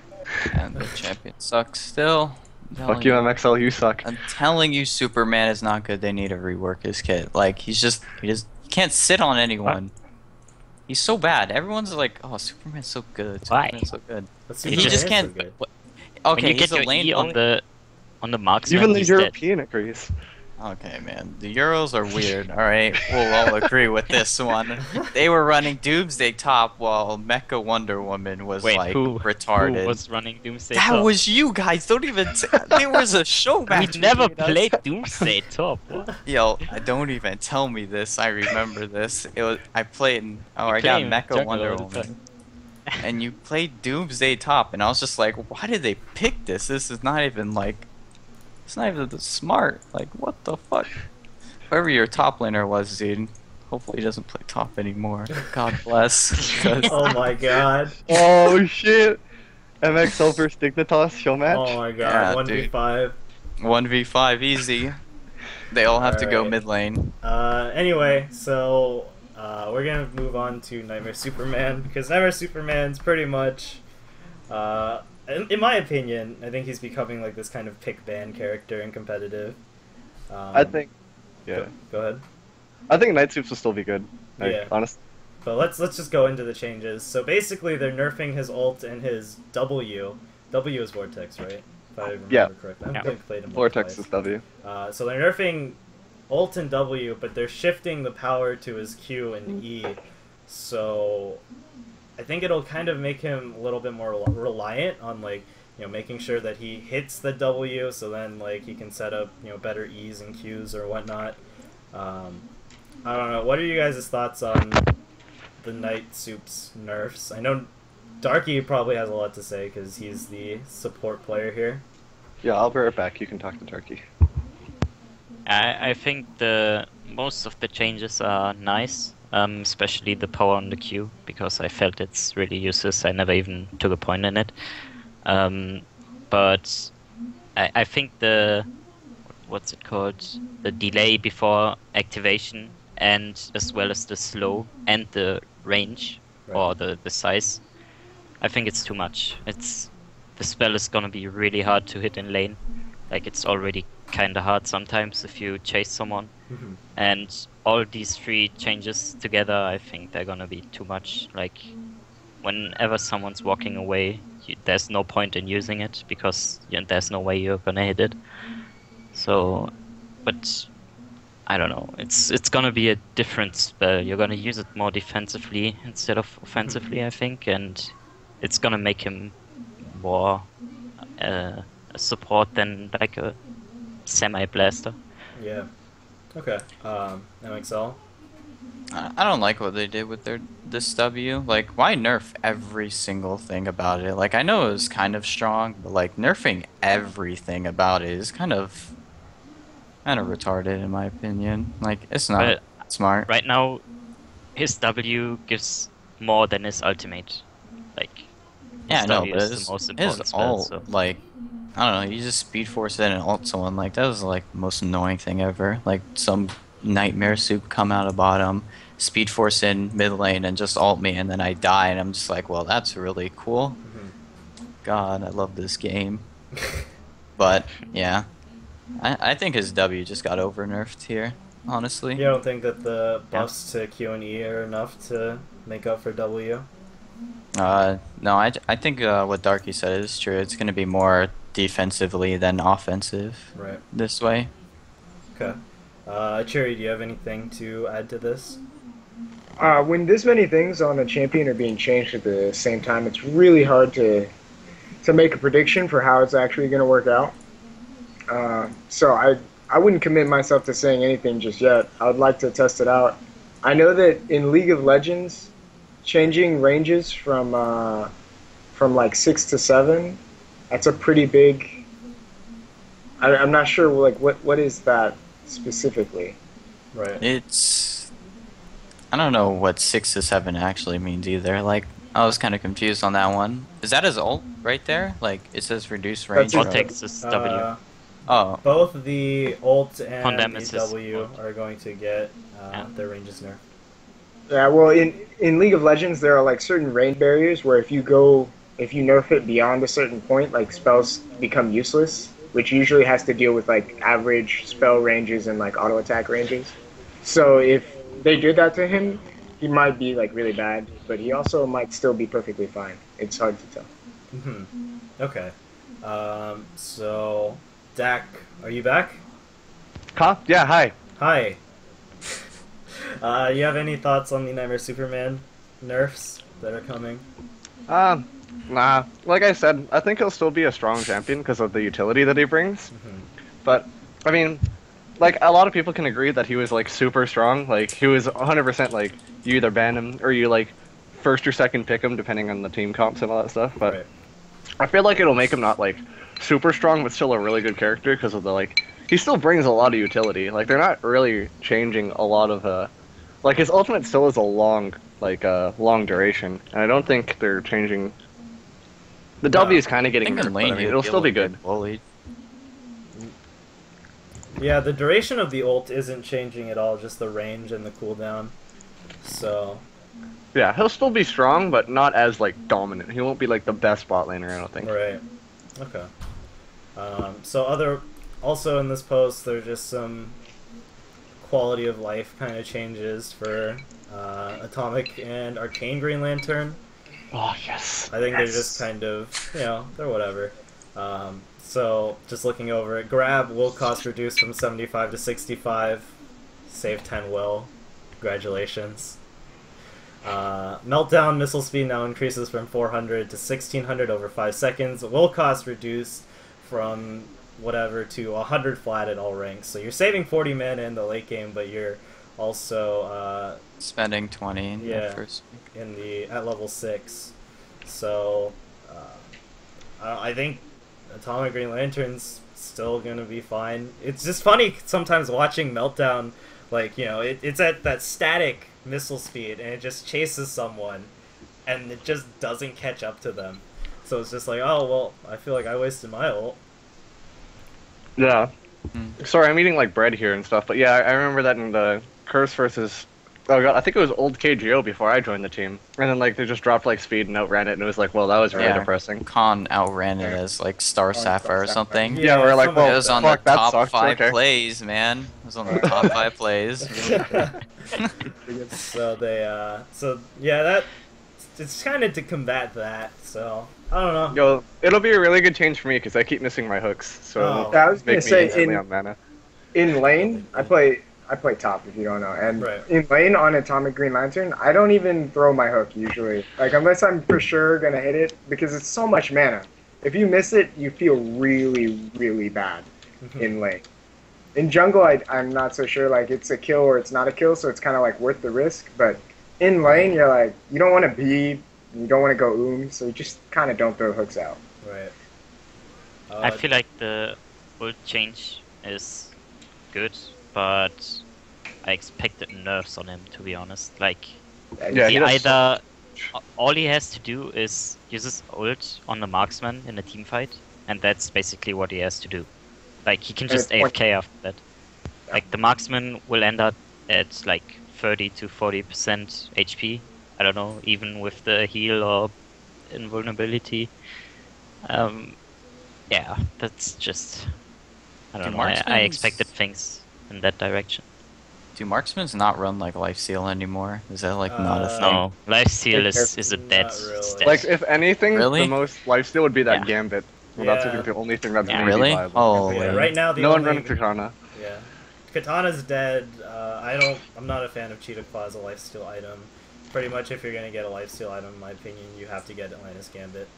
And the champion sucks still. Fuck you, MxL, you suck. I'm telling you, Superman is not good. They need to rework his kit. Like he can't sit on anyone. He's so bad. Everyone's like, oh, Superman's so good. Why? Superman's so good. But He Superman just is can't. so good. Okay, when you he's get a your lane E on the marksman, Even the he's dead. European agrees. Okay, man. The Euros are weird. All right, we'll all agree with this one. They were running Doomsday top while Mecha Wonder Woman was Wait, like who retarded. Who was running Doomsday That top? was you guys. Don't even. There was a show match. We never between us. played Doomsday top. What? Yo, don't even tell me this. I remember this. It was I played. I You got play Mecha jungle Wonder all the Woman, time. and you played Doomsday top, and I was just like, why did they pick this? This is not even like. It's not even smart. Like, what the fuck? Whoever your top laner was, dude. Hopefully he doesn't play top anymore. God bless. 'Cause- Oh my god. Oh shit! MxL versus Dignitas show match? Oh my Yeah, god. dude. 1v5. 1v5 easy. They all have to go Alright. mid lane. Anyway, so we're gonna move on to Nightmare Superman because Nightmare Superman's pretty much, in my opinion, I think he's becoming like this kind of pick ban character in competitive. I think. Yeah. Go ahead. I think Night Soups will still be good. Like, Yeah. honest. But let's just go into the changes. So basically, they're nerfing his ult and his W. W is Vortex, right? If I remember Yeah. correctly. I Yeah. haven't played him Vortex twice. is W. So they're nerfing ult and W, but they're shifting the power to his Q and E. So I think it'll kind of make him a little bit more reliant on like making sure that he hits the W, so then like he can set up better E's and Q's or whatnot. I don't know. What are you guys' thoughts on the Night Soups nerfs? I know Darky probably has a lot to say because he's the support player here. Yeah, I'll be right back. You can talk to Darky. I think the most of the changes are nice, especially the power on the Q, because I felt it's really useless. I never even took a point in it. But I think the what's it called? The delay before activation, and as well as the slow and the range or the size. I think it's too much. The spell is gonna be really hard to hit in lane. Like it's already kind of hard sometimes if you chase someone. And all these three changes together, I think they're gonna be too much. Like whenever someone's walking away, there's no point in using it because there's no way you're gonna hit it. So, but I don't know. It's gonna be a different spell. You're gonna use it more defensively instead of offensively, I think, and it's gonna make him more a support than like a semi-blaster. Yeah. Okay. MxL. I don't like what they did with this W. Like, why nerf every single thing about it? Like, I know it was kind of strong, but like nerfing everything about it is kind of retarded in my opinion. Like, it's not smart. Right now, his W gives more than his ultimate. Like, yeah, no, W but is the most important his spell, ult, so. like, I don't know, you just speed force it and ult someone. Like, that was like the most annoying thing ever. Like, some nightmare soup come out of bottom, speed force in mid lane, and just ult me, and then I die, and I'm just like, well, that's really cool. God, I love this game. But yeah, I think his W just got over nerfed here, honestly. You don't think that the buffs to Q and E are enough to make up for W? No, I think what Darky said is true. It's going to be more defensively than offensive. Right. This way. Okay. Achiri, do you have anything to add to this? When this many things on a champion are being changed at the same time, it's really hard to make a prediction for how it's actually going to work out. So I wouldn't commit myself to saying anything just yet. I would like to test it out. I know that in League of Legends, changing ranges from like 6 to 7, that's a pretty big. I'm not sure like what is that specifically. Right. I don't know what 6 to 7 actually means either. Like, I was kind of confused on that one. Is that his ult right there? Like, it says reduce range. What takes this W? Oh. Both the ult and Condemn the W are going to get their ranges nerfed. Yeah, well, in League of Legends, there are like certain range barriers where if you nerf it beyond a certain point, like spells become useless, which usually has to deal with like average spell ranges and like auto attack ranges. So if they did that to him, he might be like really bad, but he also might still be perfectly fine. It's hard to tell. Okay. So Dak, are you back? Huh? Yeah, hi. Hi. You have any thoughts on the Nightmare Superman nerfs that are coming? Nah. Like I said, I think he'll still be a strong champion because of the utility that he brings. But, I mean, like, a lot of people can agree that he was, like, super strong. Like, he was 100%, like, you either ban him or you, like, first or second pick him, depending on the team comps and all that stuff. But Right. I feel like it'll make him not, like, super strong, but still a really good character because of the, like, he still brings a lot of utility. Like, they're not really changing a lot of, like, his ultimate still is a long duration. And I don't think they're changing. The W is kind of getting nerfed, but I mean, it'll still be good. Yeah, the duration of the ult isn't changing at all, just the range and the cooldown. So. Yeah, he'll still be strong, but not as, like, dominant. He won't be, like, the best bot laner, I don't think. Right. Okay. Also in this post, there's just some quality of life kind of changes for Atomic and Arcane Green Lantern. Oh, yes. I think they're just kind of, they're whatever. So, just looking over it, grab will cost reduced from 75 to 65. Save 10 will. Congratulations. Meltdown missile speed now increases from 400 to 1600 over 5 seconds. Will cost reduced from whatever to 100 flat at all ranks. So you're saving 40 mana in the late game, but you're also spending 20 in the first week. At level 6. So I think Atomic Green Lantern's still gonna be fine. It's just funny sometimes watching Meltdown, like, it's at that static missile speed and it just chases someone and it just doesn't catch up to them. So it's just like, oh well, I feel like I wasted my ult. Yeah. Hmm. Sorry, I'm eating like bread here and stuff, but yeah, I remember that in the Curse versus. Oh god, I think it was old KGO before I joined the team, and then like they just dropped like speed and outran it, and it was like, well, that was really Yeah. depressing. Khan outran it as like Star Star Sapphire or Sapphire. something. Yeah, we're like, something well, It was on fuck, the that top sucks, 5 okay. plays, man. It was on the top 5 plays. So they so yeah, that it's kind of to combat that. So I don't know. Yo, it'll be a really good change for me because I keep missing my hooks, so Oh. it'll Yeah, I was make gonna me say instantly on mana. in lane, I play top if you don't know, and Right. in lane on Atomic Green Lantern, I don't even throw my hook usually, like unless I'm for sure gonna hit it because it's so much mana. If you miss it, you feel really, really bad in lane. In jungle, I'm not so sure. Like it's a kill or it's not a kill, so it's kind of like worth the risk. But in lane, you're like you don't want to be, you don't want to go so you just kind of don't throw hooks out. Right. I feel like the ult change is good, but I expected nerfs on him, to be honest. Like, Yeah, he he does either all he has to do is use his ult on the marksman in a team fight, and that's basically what he has to do. Like, he can just And it's AFK after that. Like, the marksman will end up at like 30 to 40% HP. I don't know, even with the heal or invulnerability. Yeah, that's just. I don't Do know. I marksmans- expected things in that direction. Do marksmans not run like lifesteal anymore? Is that like not a thing? No, lifesteal is a Not dead really. stat. Like, if anything, Really? the most lifesteal would be that Yeah. Gambit. Well, that's I Yeah. think the only thing that's Yeah. maybe Really? viable. Oh, Yeah, wait. right now the No one only runs Katana. yeah, Katana's dead. I'm not a fan of Cheetah Claw as a lifesteal item. Pretty much, if you're gonna get a lifesteal item, in my opinion, you have to get Atlantis Gambit.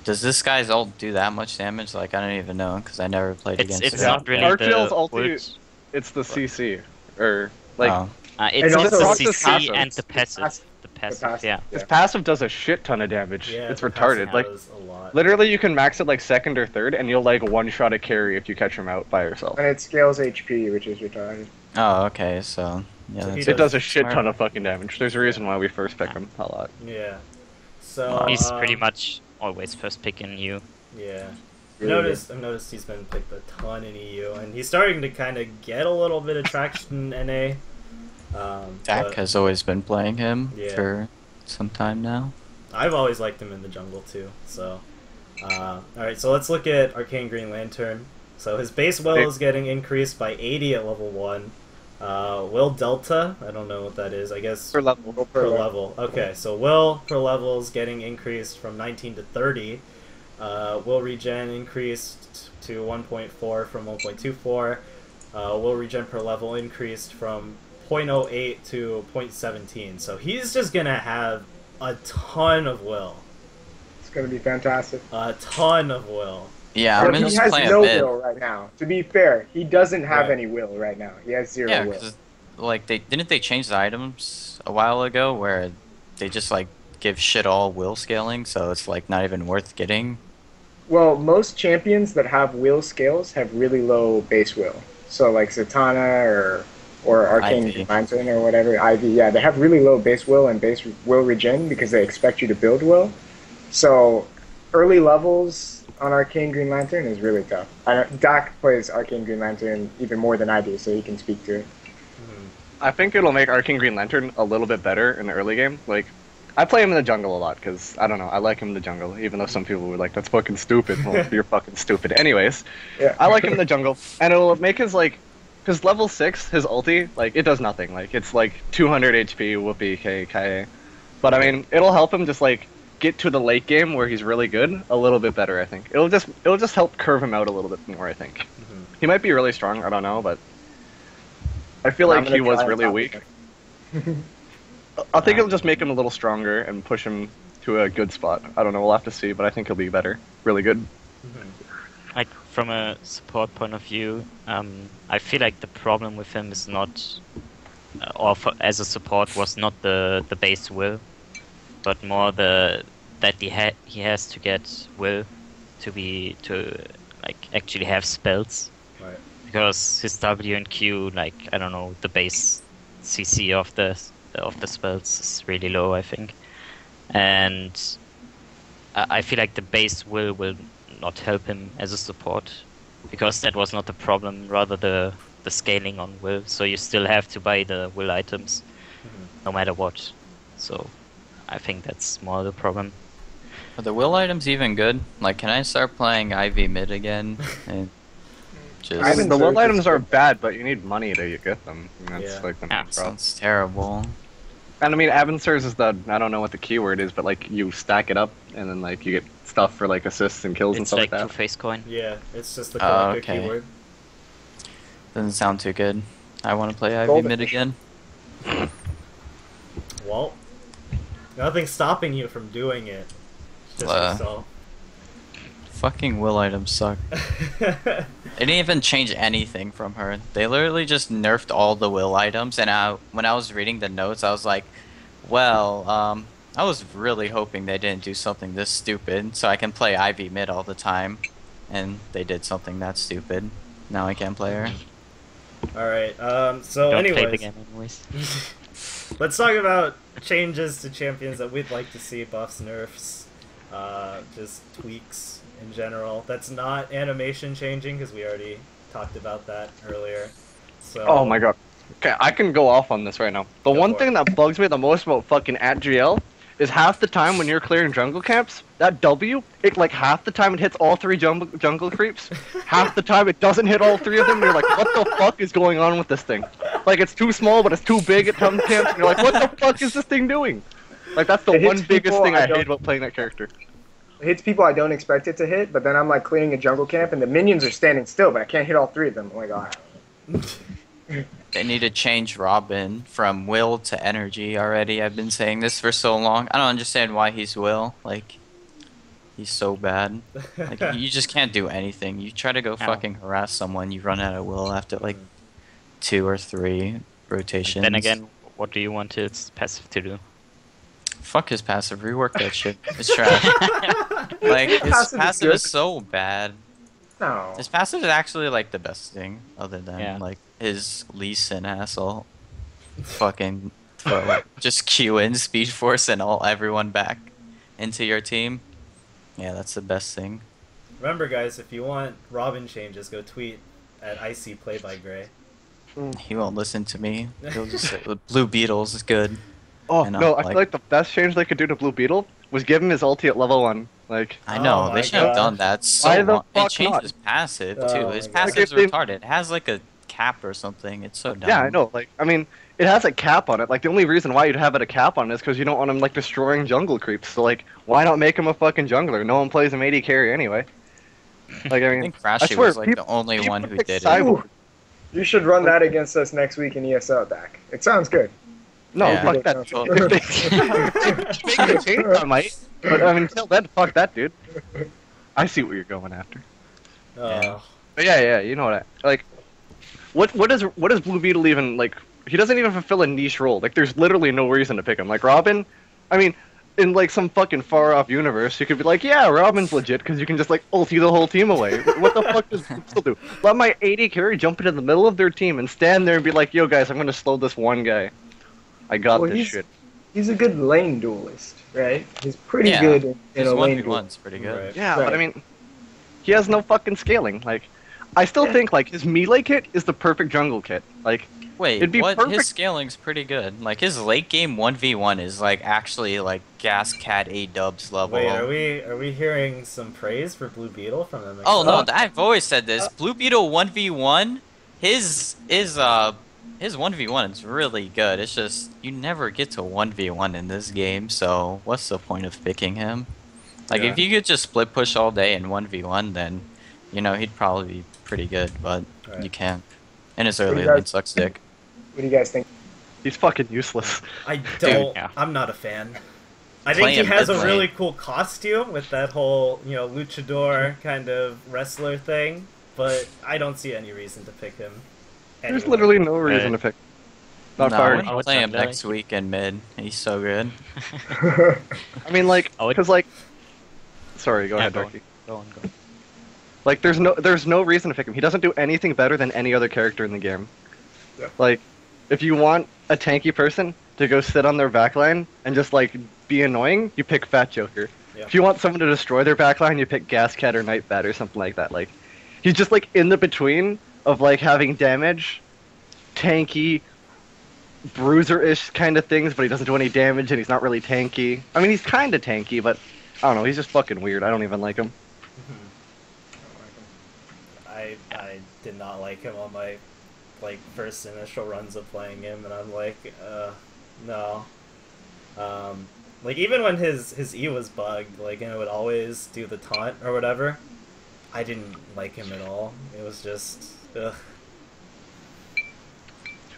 Does this guy's ult do that much damage? Like, I don't even know, because I never played It's against it's it. not really Archeal's the ulti- ult. It's the CC. Or, like, Oh. It's And just also the it's just CC passive. and the passive. passive. The passive, passive. yeah. his passive does a shit ton of damage. Yeah, It's the retarded. passive Like, does a lot. literally, you can max it like second or third, and you'll like one-shot a carry if you catch him out by yourself. And it scales HP, which is retarded. Oh, okay, so... Yeah, So he that's It does a shit smart. ton of fucking damage. There's a reason why we first pick him a lot. Yeah. So He's pretty um, much always first pick in you. Yeah. Really I've noticed he's been picked a ton in EU, and he's starting to kind of get a little bit of traction in NA. Dak But has always been playing him Yeah. for some time now. I've always liked him in the jungle too. So, all right. So let's look at Arcane Green Lantern. So his base will is getting increased by 80 at level 1. Will Delta, I don't know what that is. I guess Per level. per level. Okay, so will per level is getting increased from 19 to 30. Will regen increased to 1.4 from 1.24. Will regen per level increased from 0.08 to 0.17. So he's just gonna have a ton of will. It's gonna be fantastic. A ton of will. Yeah, But I'm gonna he just has play no a bit. will right now. To be fair, he doesn't have Right. any will right now. He has zero Yeah, will. because like didn't they change the items a while ago where they just like give shit all will scaling, so it's like not even worth getting. Well, most champions that have will scales have really low base will. So like Zatanna or Arcane Ivy. Lantern or whatever, Ivy, yeah, they have really low base will and base will regen because they expect you to build will. So early levels on Arcane Green Lantern is really tough. Dak plays Arcane Green Lantern even more than I do, so he can speak to it. I think it'll make Arcane Green Lantern a little bit better in the early game. Like, I play him in the jungle a lot because I don't know, I like him in the jungle. Even though some people were like, "That's fucking stupid." Well, you're fucking stupid. Anyways, Yeah. I like him in the jungle, and it'll make his like, his level 6, his ulti, like it does nothing. Like it's like 200 HP, whoopee, KA. But I mean, it'll help him just like get to the late game where he's really good a little bit better. I think it'll just help curve him out a little bit more. I think he might be really strong. I don't know, but I feel I'm like he gonna was try and really top weak. him. I think it'll just make him a little stronger and push him to a good spot. I don't know, we'll have to see, but I think he'll be better. Really good. Like from a support point of view, I feel like the problem with him is not, as a support was not the base will, but more that he has to get will to like actually have spells. Right. Because his W and Q, like I don't know, the base CC of the spells is really low, I think, and I feel like the base will not help him as a support, because that was not the problem, rather the scaling on will. So you still have to buy the will items, no matter what. So I think that's more the problem. Are the will items even good? Like, can I start playing Ivy mid again? And just... I mean, the will items are bad, but you need money to get them. And that's Yeah. like the main problem. Sounds terrible. And I mean, Avansurs is the, I don't know what the keyword is, but like you stack it up and then like you get stuff for like assists and kills and It's stuff like like that. two-face coin. Yeah, it's just the collector okay. keyword. Doesn't sound too good. I want to play Ivy Golden. mid again. Well, nothing's stopping you from doing it. It's just yourself. Fucking will items suck. They didn't even change anything from her. They literally just nerfed all the will items, and when I was reading the notes, I was like, well, I was really hoping they didn't do something this stupid, so I can play Ivy mid all the time, and they did something that stupid. Now I can't play her. Alright, so Don't play the anyways, game anyways. let's talk about changes to champions that we'd like to see, buffs, nerfs, just tweaks in general. That's not animation changing, because we already talked about that earlier. So, Oh my god. Okay, I can go off on this right now. The Go one for thing it. that bugs me the most about fucking @GL is half the time when you're clearing jungle camps, that W, it like half the time it hits all 3 jungle creeps, half the time it doesn't hit all 3 of them, and you're like, what the fuck is going on with this thing? Like, it's too small, but it's too big at some camps, and you're like, what the fuck is this thing doing? Like, that's the It hits one biggest people thing I I don't- hate about playing that character. It hits people I don't expect it to hit, but then I'm like clearing a jungle camp and the minions are standing still, but I can't hit all 3 of them. I'm like, ah. They need to change Robin from will to energy already. I've been saying this for so long. I don't understand why he's will. Like, he's so bad. Like, you just can't do anything. You try to go fucking harass someone, you run out of will after like 2 or 3 rotations. Then again, what do you want its passive to do? Fuck his passive. Rework that shit. It's trash. Like, his Passive is passive good. is so bad. No. His passive is actually like the best thing, other than Yeah. like his Lee Sin hassle. Fucking throw, just Q in Speed Force and everyone back into your team. Yeah, that's the best thing. remember guys, if you want Robin changes, go tweet at ICPlayByGray. He won't listen to me. He'll just say Blue Beetles is good. Oh, I know, no, I like- feel like the best change they could do to Blue Beetle was give him his ulti at level 1. Like, I know, Oh my they should have gosh. done that so Why the long. fuck It changed not? his passive Oh too. my His God. passive's Like, if they- retarded. It has like a cap or something. It's so dumb. yeah, I know. Like, I mean, it has a cap on it. Like, the only reason why you'd have it a cap on it is because you don't want him like destroying jungle creeps. So like, why not make him a fucking jungler? No one plays him AD carry anyway. Like, I I mean, think I Crashy swear, was like people- the only people one who pick did it. Cyborg. You should run that against us next week in ESL, Dak. It sounds good. No, Yeah. fuck that. Well- If they make a change, I might. But I mean, until then, fuck that, dude. I see what you're going after. Oh. But yeah, you know what I like. What is Blue Beetle even like? He doesn't even fulfill a niche role. Like, there's literally no reason to pick him. Like Robin, I mean, in like some fucking far off universe, you could be like, yeah, Robin's legit because you can just like ulti the whole team away. What the fuck does Blue Beetle do? Let my AD carry jump into the middle of their team and stand there and be like, yo guys, I'm gonna slow this one guy. I got Well, this he's- shit. He's a good lane duelist, right? He's pretty Yeah. good in His a lane 1v1's duel. pretty good. Right. Yeah, Right. but I mean, he has no fucking scaling. Like, I still think like his melee kit is the perfect jungle kit. Like, Wait, It'd be what? perfect- His scaling's pretty good. Like, his late game 1v1 is like actually like Gas Cat A dubs level. Wait, are we hearing some praise for Blue Beetle from them? Oh no, I've always said this. Blue Beetle 1v1, his 1v1 is really good. It's just you never get to 1v1 in this game, so what's the point of picking him? Like, Yeah. if you could just split push all day in 1v1, then you know he'd probably be pretty good, but Right. you can't. And his What do early you guys- lane sucks dick. What do you guys think? he's fucking useless. I don't. yeah. I'm not a fan. I think Play he him has a mid really lane. cool costume with that whole, luchador kind of wrestler thing, but I don't see any reason to pick him. There's anyway. literally no reason to pick. Not No, fired. I'm gonna play him next week in mid. He's so good. I mean, like, I would- because like, sorry, go Yeah, ahead, go Darky. Go on. Like, there's no reason to pick him. He doesn't do anything better than any other character in the game. Yeah. Like, if you want a tanky person to go sit on their backline and just like be annoying, you pick Fat Joker. Yeah. If you want someone to destroy their backline, you pick Gascat or Nightbat or something like that. Like, he's just like in the between of like having damage, tanky, bruiser-ish kind of things, but he doesn't do any damage and he's not really tanky. I mean, he's kind of tanky, but I don't know. He's just fucking weird. I don't even like him. I did not like him on my first initial runs of playing him, and I'm like, no. Like even when his E was bugged, like, and it would always do the taunt or whatever, I didn't like him at all. It was just, ugh.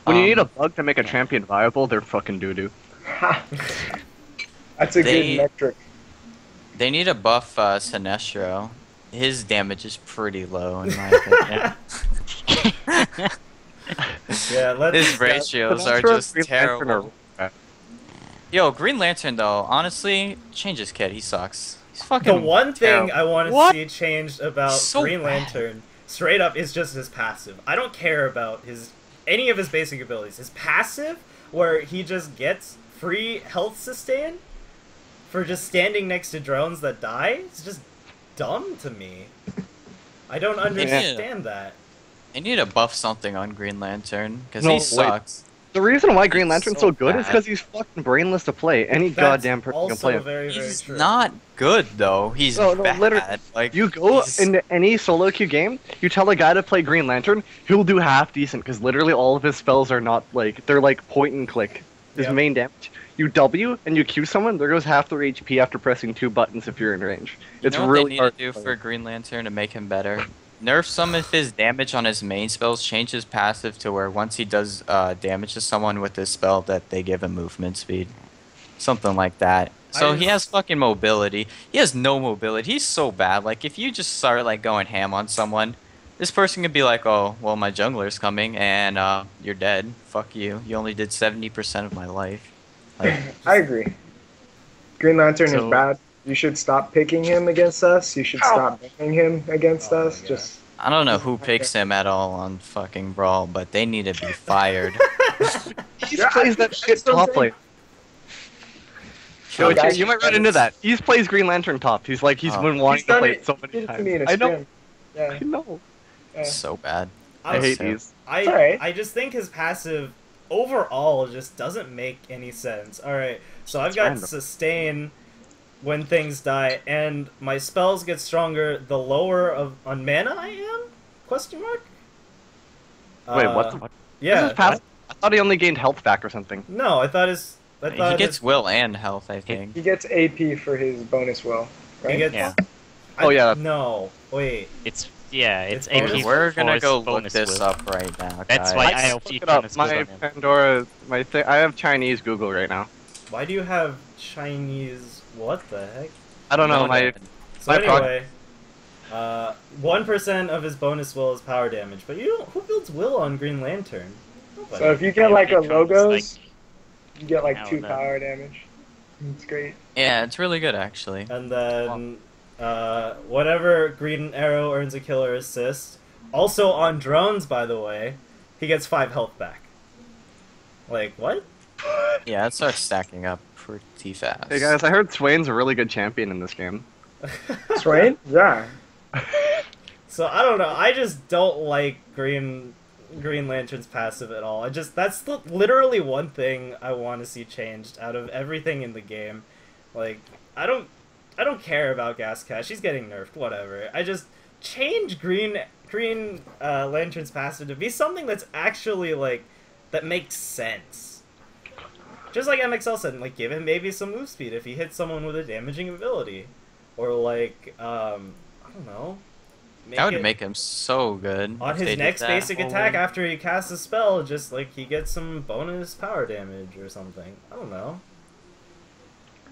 When you need a bug to make a champion viable, they're fucking doo-doo. That's a good metric. They need to buff Sinestro. His damage is pretty low in my opinion. Yeah, his ratios are just terrible. Yo, Green Lantern though, honestly, change his kit. He sucks. He's fucking The one terrible. thing I want to see changed about So Green bad. Lantern, straight up, is just his passive. I don't care about any of his basic abilities. His passive, where he just gets free health sustain for just standing next to drones that die, it's just dumb to me. I don't understand that. They need to buff something on Green Lantern because No, he wait. sucks. The reason why Green Lantern's so good is bad. because he's fucking brainless to play. Any That's goddamn person can also play him. very, very He's true. not good though. He's No, bad. literally, Like you go he's- into any solo queue game, you tell a guy to play Green Lantern, he'll do half decent because literally all of his spells are not like they're like point and click. His Yep. main damage. You W and you Q someone, there goes half their HP after pressing 2 buttons if you're in range. It's you know what really they need hard to do play. for Green Lantern to make him better? Nerf some of his damage on his main spells, change his passive to where once he does damage to someone with his spell that they give him movement speed. Something like that. So he has fucking mobility. He has no mobility. He's so bad. Like if you just start like going ham on someone, this person could be like, oh, well my jungler's coming and you're dead. Fuck you. You only did 70% of my life. Like, I agree. Green Lantern So- is bad. You should stop picking him against us. You should stop banning him against Oh my us. God. Just I don't know who picks him at all on fucking Brawl, but they need to be fired. He Yeah, plays that that's shit what I'm top saying. lane. Yo, guys, you might run into that. He plays Green Lantern top. He's like he's Oh. been wanting he's to done play it it. so He many did it to me in times. a I know. stream. Yeah. I know. Yeah. So bad. I hate so- these. I It's alright. I just think his passive overall just doesn't make any sense. Alright, so I've It's got random. sustain when things die, and my spells get stronger the lower on mana I am? Question mark? Wait, what the fuck? This Yeah. is passive. I thought he only gained health back or something. No, I thought He gets will and health, I think. He gets AP for his bonus will, right? he gets, Yeah. Oh, yeah. No, wait. It's It's AP. bonus. We're gonna for go his look bonus this will. up right now. That's guys. why Let's I look LT it up. bonus My will on him. Pandora, I have Chinese Google right now. Why do you have Chinese? What the heck? I don't know. No, My no. So My prog- anyway, 1% of his bonus will is power damage, but who builds will on Green Lantern? Nobody. So if you get like a Becomes, logos, you get like now 2 and then. power damage. It's great. Yeah, it's really good actually. And then whatever Green Arrow earns a killer assist. Also on drones, by the way, he gets 5 health back. Like, what? Yeah, it starts stacking up pretty fast. Hey guys, I heard Swain's a really good champion in this game. Swain? Yeah. So I don't know. I just don't like Green Lantern's passive at all. That's literally one thing I want to see changed out of everything in the game. Like I don't care about Gascat. She's getting nerfed. Whatever. I just change Green Lantern's passive to be something that's actually like that makes sense. Just like MxL said, like give him maybe some move speed if he hits someone with a damaging ability, or like I don't know. That would make him so good. On if his they did next that basic whole attack way. after he casts a spell, just like he gets some bonus power damage or something. I don't know.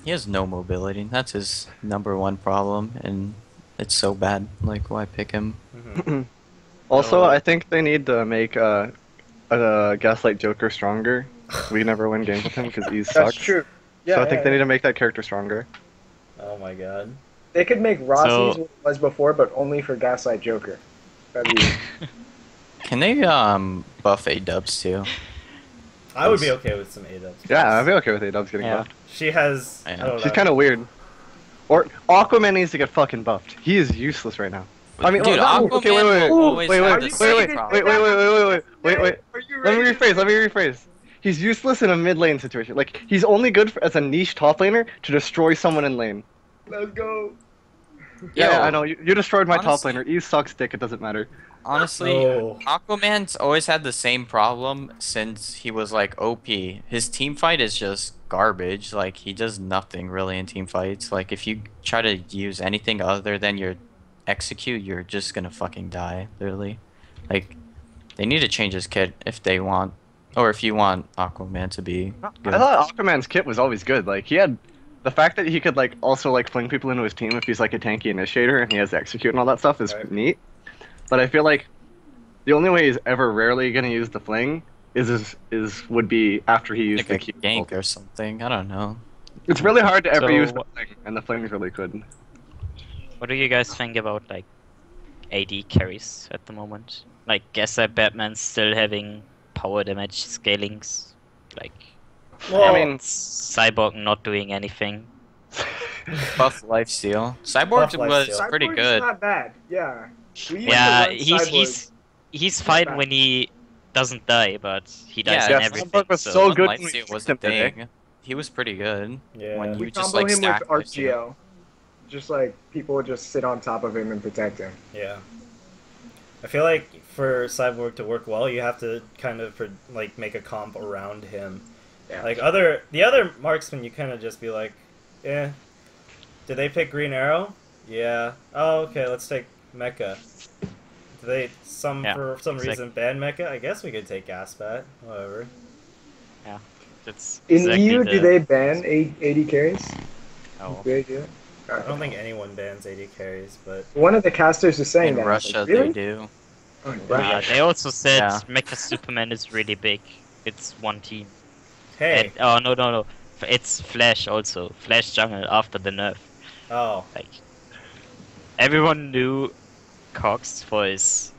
He has no mobility. That's his #1 problem, and it's so bad. Like, why pick him? Also, Oh. I think they need to make a Gaslight Joker stronger. We never win games with him because he That's sucks. true. Yeah, So I think yeah, they need to make that character stronger. Oh my god. They could make Rossi's So- what it was before, but only for Gaslight Joker. That'd be Can they buff A-dubs too? I would be okay with some A-dubs. Yeah, I'd be okay with A-Dubs getting Yeah. buffed. She has. I I know. don't She's know. kind of weird. Or Aquaman needs to get fucking buffed. He is useless right now. I mean, Dude, oh, Aquaman okay, wait. will always Wait, have wait, the wait, same wait, problem. wait. Are you Let me ready to rephrase. He's useless in a mid lane situation. Like, he's only good as a niche top laner to destroy someone in lane. Let's go. Yeah, Yo, I know. You destroyed my top honestly- laner. Eve sucks dick. It doesn't matter. Honestly, No. Aquaman's always had the same problem since he was like OP. His team fight is just garbage. Like he does nothing really in team fights. Like if you try to use anything other than your execute, you're just gonna fucking die, literally. Like they need to change his kit if they want, or if you want Aquaman to be good. I thought Aquaman's kit was always good. Like, he had the fact that he could like also like fling people into his team if he's like a tanky initiator and he has execute and all that stuff is Right. neat. But I feel like the only way he's ever rarely gonna use the fling would be after he used Like the a Q. gank or something. I don't know. It's really hard to ever So- use the fling, and the fling's really good. What do you guys think about like AD carries at the moment? Like, guess Batman's still having power damage scalings. Like, Well, I mean, Cyborg not doing anything. Buff lifesteal. Cyborg Buff was lifesteal. pretty Cyborg's good. not bad. Yeah. We used to Yeah, run he's Cyborg. fine bad. when he doesn't die, but he dies Yeah, in yeah, everything. Cyborg was so so One good when we lifesteal was used him a today. thing. He was pretty good. Yeah. When We you just combo like him stack with lifesteal. RGL. Just like people would just sit on top of him and protect him. Yeah. I feel like for Cyborg to work well, you have to kind of like make a comp around him. Yeah. Like the other marksmen, you kind of just be like, eh. Did they pick Green Arrow? Yeah. Oh, okay. Let's take Mecha. Did they Yeah, for some exactly. reason ban Mecha? I guess we could take Gaspat. Whatever. that's In exactly EU, the... do they ban 80 carries? Oh. Do they do it? I don't think anyone bans 80 carries, but One of the casters is saying In that. I was Russia, like, really? they do. Oh, in Russia. They also said Yeah. Mecha Superman is really big. It's one team. hey. And, oh no. It's Flash also. Flash jungle after the nerf. Oh. Like everyone knew Cox for his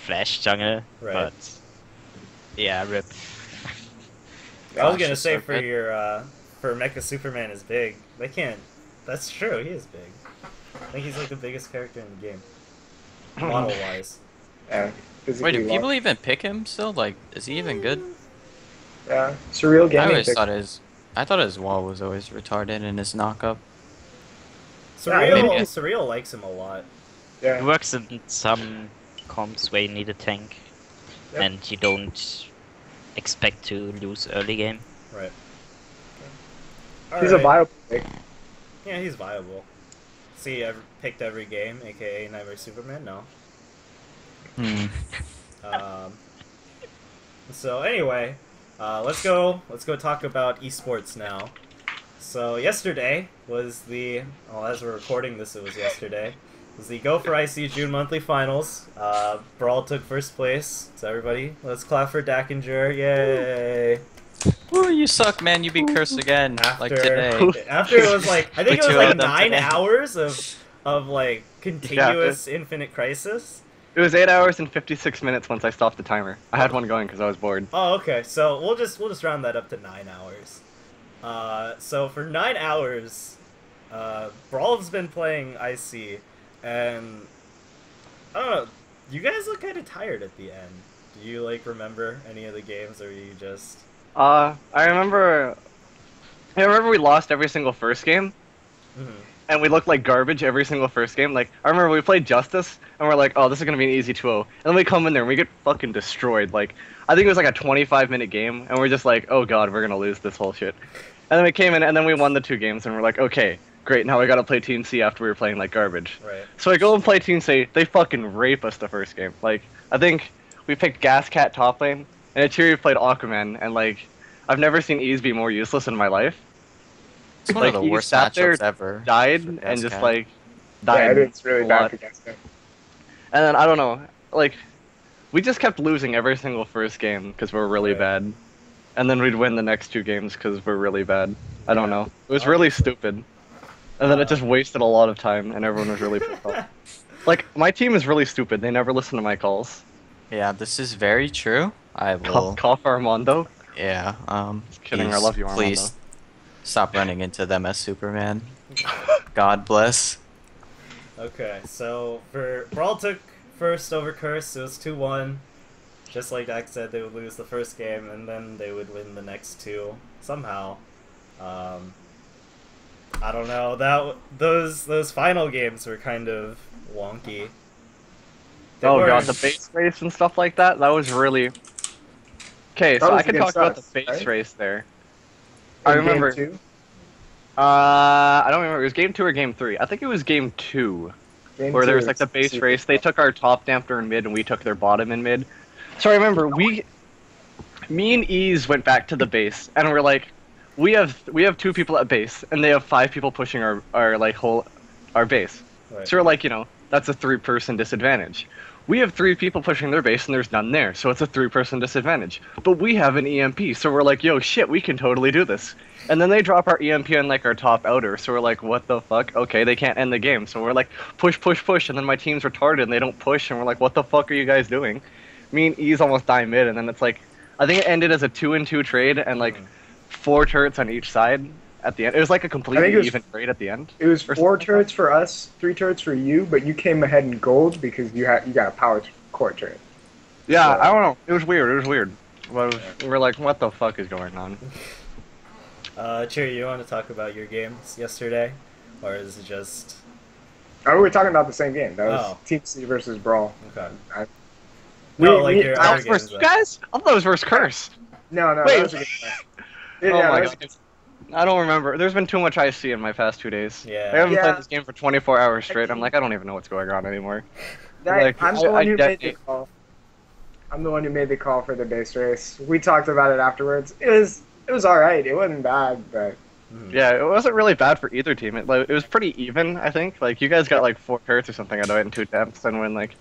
Flash jungle, Right. but yeah, rip. I was Gosh, gonna it's say so for good. your for Mecha Superman is big. They can't. That's true. He is big. I think he's like the biggest character in the game, model wise. Yeah, Wait, physically do people locked. even pick him still? Like, is he even good? Yeah, surreal I gaming. always pick- thought his wall was always retarded in his knockup. Surreal, maybe. Surreal likes him a lot. It Yeah, works in some comps where you need a tank, Yep. and you don't expect to lose early game. Right. he's a viable pick. Yeah, he's viable. See, picked every game, aka Nightmare Superman. No. Hmm. So anyway, let's go talk about esports now. So yesterday was as we're recording this, it was yesterday. Was the Go for IC June monthly finals. Brawl took first place. So everybody, let's clap for Dakinjor! Yay! Ooh, you suck, man. You be cursed again, like today. After it was like I think it was Two like of them 9 today. hours of like continuous Infinite Crisis. It was 8 hours and 56 minutes once I stopped the timer. I had one going because I was bored. Oh, okay. So we'll just round that up to 9 hours. So for 9 hours, Brawl's been playing IC, and I don't know. You guys look kind of tired at the end. Do you like remember any of the games, or you just? I remember we lost every single first game, Mhm. and we looked like garbage every single first game. Like, I remember we played Justice, and we're like, oh, this is gonna be an easy 2-0. And then we come in there and we get fucking destroyed. Like, I think it was like a 25-minute game, and we're just like, oh god, we're gonna lose this whole shit. And then we came in, and then we won the 2 games, and we're like, okay, great, now we gotta play Team C after we were playing like garbage. Right. So I go and play Team C, they fucking rape us the first game. Like, I think we picked Gascat top lane, and Achiri played Aquaman, and like, I've never seen Ease be more useless in my life. It's one Like, of the you worst sat there, matchups ever. Died, for and just Gascat. like, Yeah, died. it's really a bad lot. for Gaston. And then, I don't know, like, we just kept losing every single first game because we're really Right. bad. And then we'd win the next 2 games because we're really bad. I don't Yeah. know. It was really stupid. And then it just wasted a lot of time, and everyone was really pissed off. Like, my team is really stupid. They never listen to my calls. Yeah, this is very true. I will. Cough Armando. Yeah. Kidding, I love you, Armando. Please stop running into them as Superman. God bless. Okay, so for Brawl took first over Curse, it was 2-1. Just like Dak said, they would lose the first game and then they would win the next two somehow. I don't know. Those final games were kind of wonky. God, the base race and stuff like that. That was really. Okay, so I can talk about the base race there. I remember. Game 2? I don't remember. It was game 2 or game 3. I think it was game 2, where there was like the base race. They took our top dampener in mid, and we took their bottom in mid. So I remember me and Ease went back to the base, and we're like, we have 2 people at base, and they have 5 people pushing our base. Right. So we're like, that's a 3-person disadvantage. We have 3 people pushing their base, and there's none there, so it's a 3-person disadvantage. But we have an EMP, so we're like, yo, shit, we can totally do this. And then they drop our EMP on like our top outer, so we're like, what the fuck? Okay, they can't end the game. So we're like, push, push, push, and then my team's retarded and they don't push, and we're like, what the fuck are you guys doing? Me and Ease almost die mid, and then it's like, I think it ended as a 2-2 trade, and like 4 turrets on each side at the end. It was like a completely even trade at the end. It was 4 turrets for us, 3 turrets for you, but you came ahead in gold because you got a power core turret. Yeah, I don't know. It was weird. We're like, what the fuck is going on? Achiri, you want to talk about your games yesterday? Or is it just... Oh, we were talking about the same game. That was Team C versus Brawl. Okay. Your other games, you guys? I thought it was versus Curse. No, wait. That was a good Oh my god. I don't remember. There's been too much IC in my past 2 days. Yeah. I haven't played this game for 24 hours straight. I'm like, I don't even know what's going on anymore. I'm the one who made the call. I'm the one who made the call for the base race. We talked about it afterwards. It was alright. It wasn't bad, but... Yeah, it wasn't really bad for either team. It was pretty even, I think. Like, you guys got like 4 turrets or something out of it and 2 demps, and when like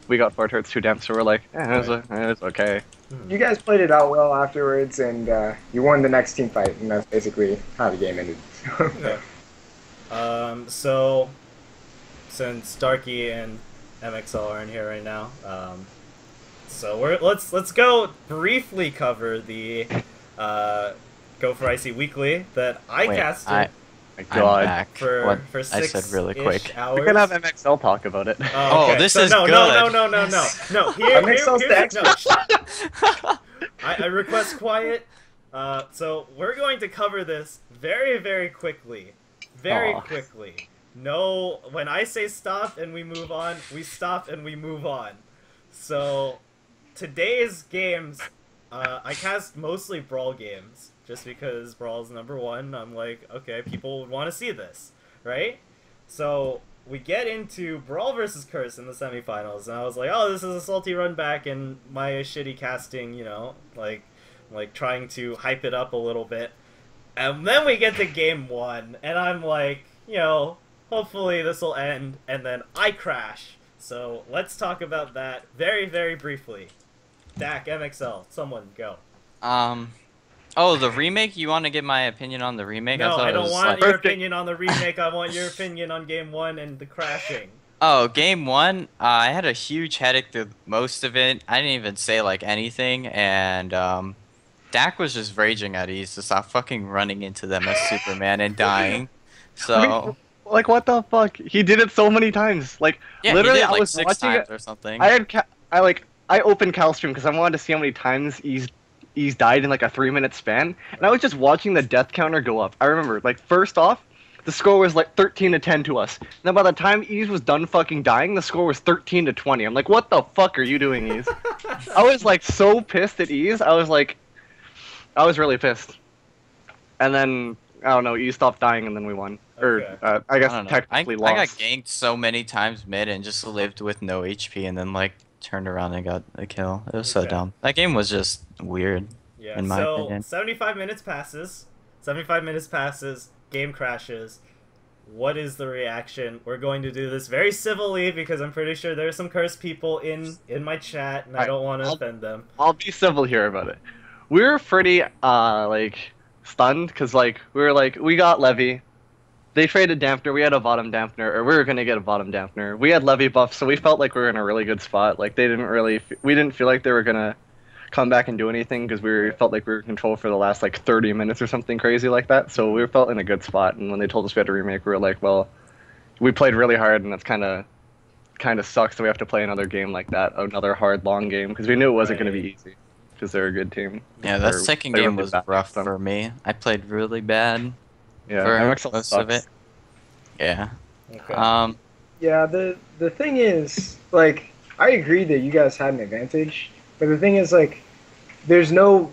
we got 4 turrets, 2 demps, so we're like, it was okay. You guys played it out well afterwards, and you won the next team fight, and that's basically how the game ended. Yeah. So since Darky and MxL are in here right now, so let's go briefly cover the Go for IC Weekly that I casted. I'm back. For I 6 said really quick. hours. We're gonna have MxL talk about it. Oh, okay. This is good. No. Here's the I request quiet. So we're going to cover this very, very quickly. Very quickly. No, when I say stop and we move on, we stop and we move on. So today's games, I cast mostly Brawl games. Just because Brawl's #1, I'm like, okay, people would want to see this, right? So we get into Brawl versus Curse in the semifinals, and I was like, oh, this is a salty run back, and my shitty casting, like trying to hype it up a little bit. And then we get to game 1, and I'm like, hopefully this will end, and then I crash. So let's talk about that very, very briefly. Dak, MxL, someone go. Oh, the remake? You want to get my opinion on the remake? No, I don't want your opinion on the remake. I want your opinion on game 1 and the crashing. Oh, game 1, I had a huge headache through most of it. I didn't even say like anything, and Dak was just raging at Ease to stop fucking running into them as Superman and dying. So, I mean, like, what the fuck? He did it so many times. Like, yeah, literally, he did, like, I was 6 watching times it or something. I opened Cal stream because I wanted to see how many times Ease died in like a 3-minute span, and I was just watching the death counter go up. I remember, like, first off, the score was like 13-10 to us. And then by the time Ease was done fucking dying, the score was 13-20. I'm like, what the fuck are you doing, Ease? I was like so pissed at Ease. I was really pissed. And then I don't know, Ease stopped dying, and then we won. Okay. Or I guess I don't know. technically I lost. got ganked so many times mid and just lived with no HP, and then like turned around and got a kill. It was so dumb. That game was just weird. Yeah, in my opinion. 75 minutes passes. 75 minutes passes. Game crashes. What is the reaction? We're going to do this very civilly because I'm pretty sure there's some cursed people in my chat, and I don't want to offend them. I'll be civil here about it. We were pretty like stunned because like we got Levy. They traded dampener. We had a bottom dampener, or we were gonna get a bottom dampener. We had Levy buff, so we felt like we were in a really good spot. Like we didn't feel like they were gonna come back and do anything because felt like we were in control for the last like 30 minutes or something crazy like that. So we felt in a good spot. And when they told us we had to remake, we were like, well, we played really hard, and that's kind of sucks that we have to play another game like that, another hard long game, because we knew it wasn't going to be easy because they're a good team. Yeah, that second game was rough for me. I played really bad. Yeah, for MxL most sucks. of it. Yeah. Okay. Yeah, the thing is, like, I agree that you guys had an advantage, but the thing is, like, there's no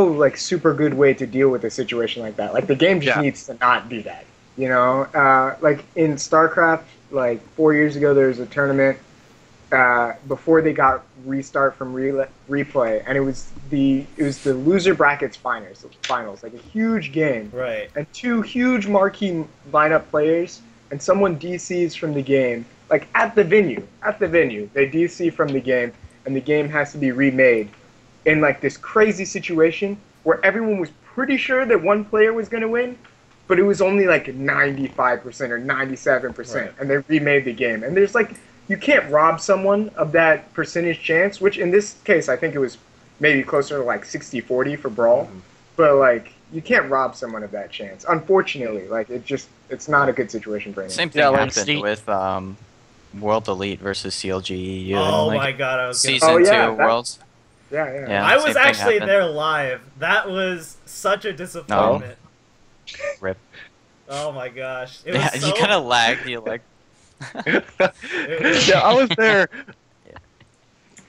like super good way to deal with a situation like that. Like, the game just needs to not be that. You know, like in StarCraft, like 4 years ago, there was a tournament before they got restart from replay, and it was the loser brackets finals, like a huge game, Right. and two huge marquee lineup players, and someone DCs from the game, like at the venue, they DC from the game, and the game has to be remade in like this crazy situation where everyone was pretty sure that one player was going to win, but it was only like 95% or 97%, Right. and they remade the game. And there's like, you can't rob someone of that percentage chance, which in this case, I think it was maybe closer to like 60-40 for Brawl. Mm-hmm. But like, you can't rob someone of that chance. Unfortunately, like it's not a good situation for anyone. Same thing happened with World Elite versus CLGE. Oh like, my god, I was gonna Season 2 that- Worlds. Yeah. Yeah. I was same thing actually happened. there live. That was such a disappointment. Rip. Oh my gosh. It was Yeah, so... you kind of lagged. You like. Yeah, I was there.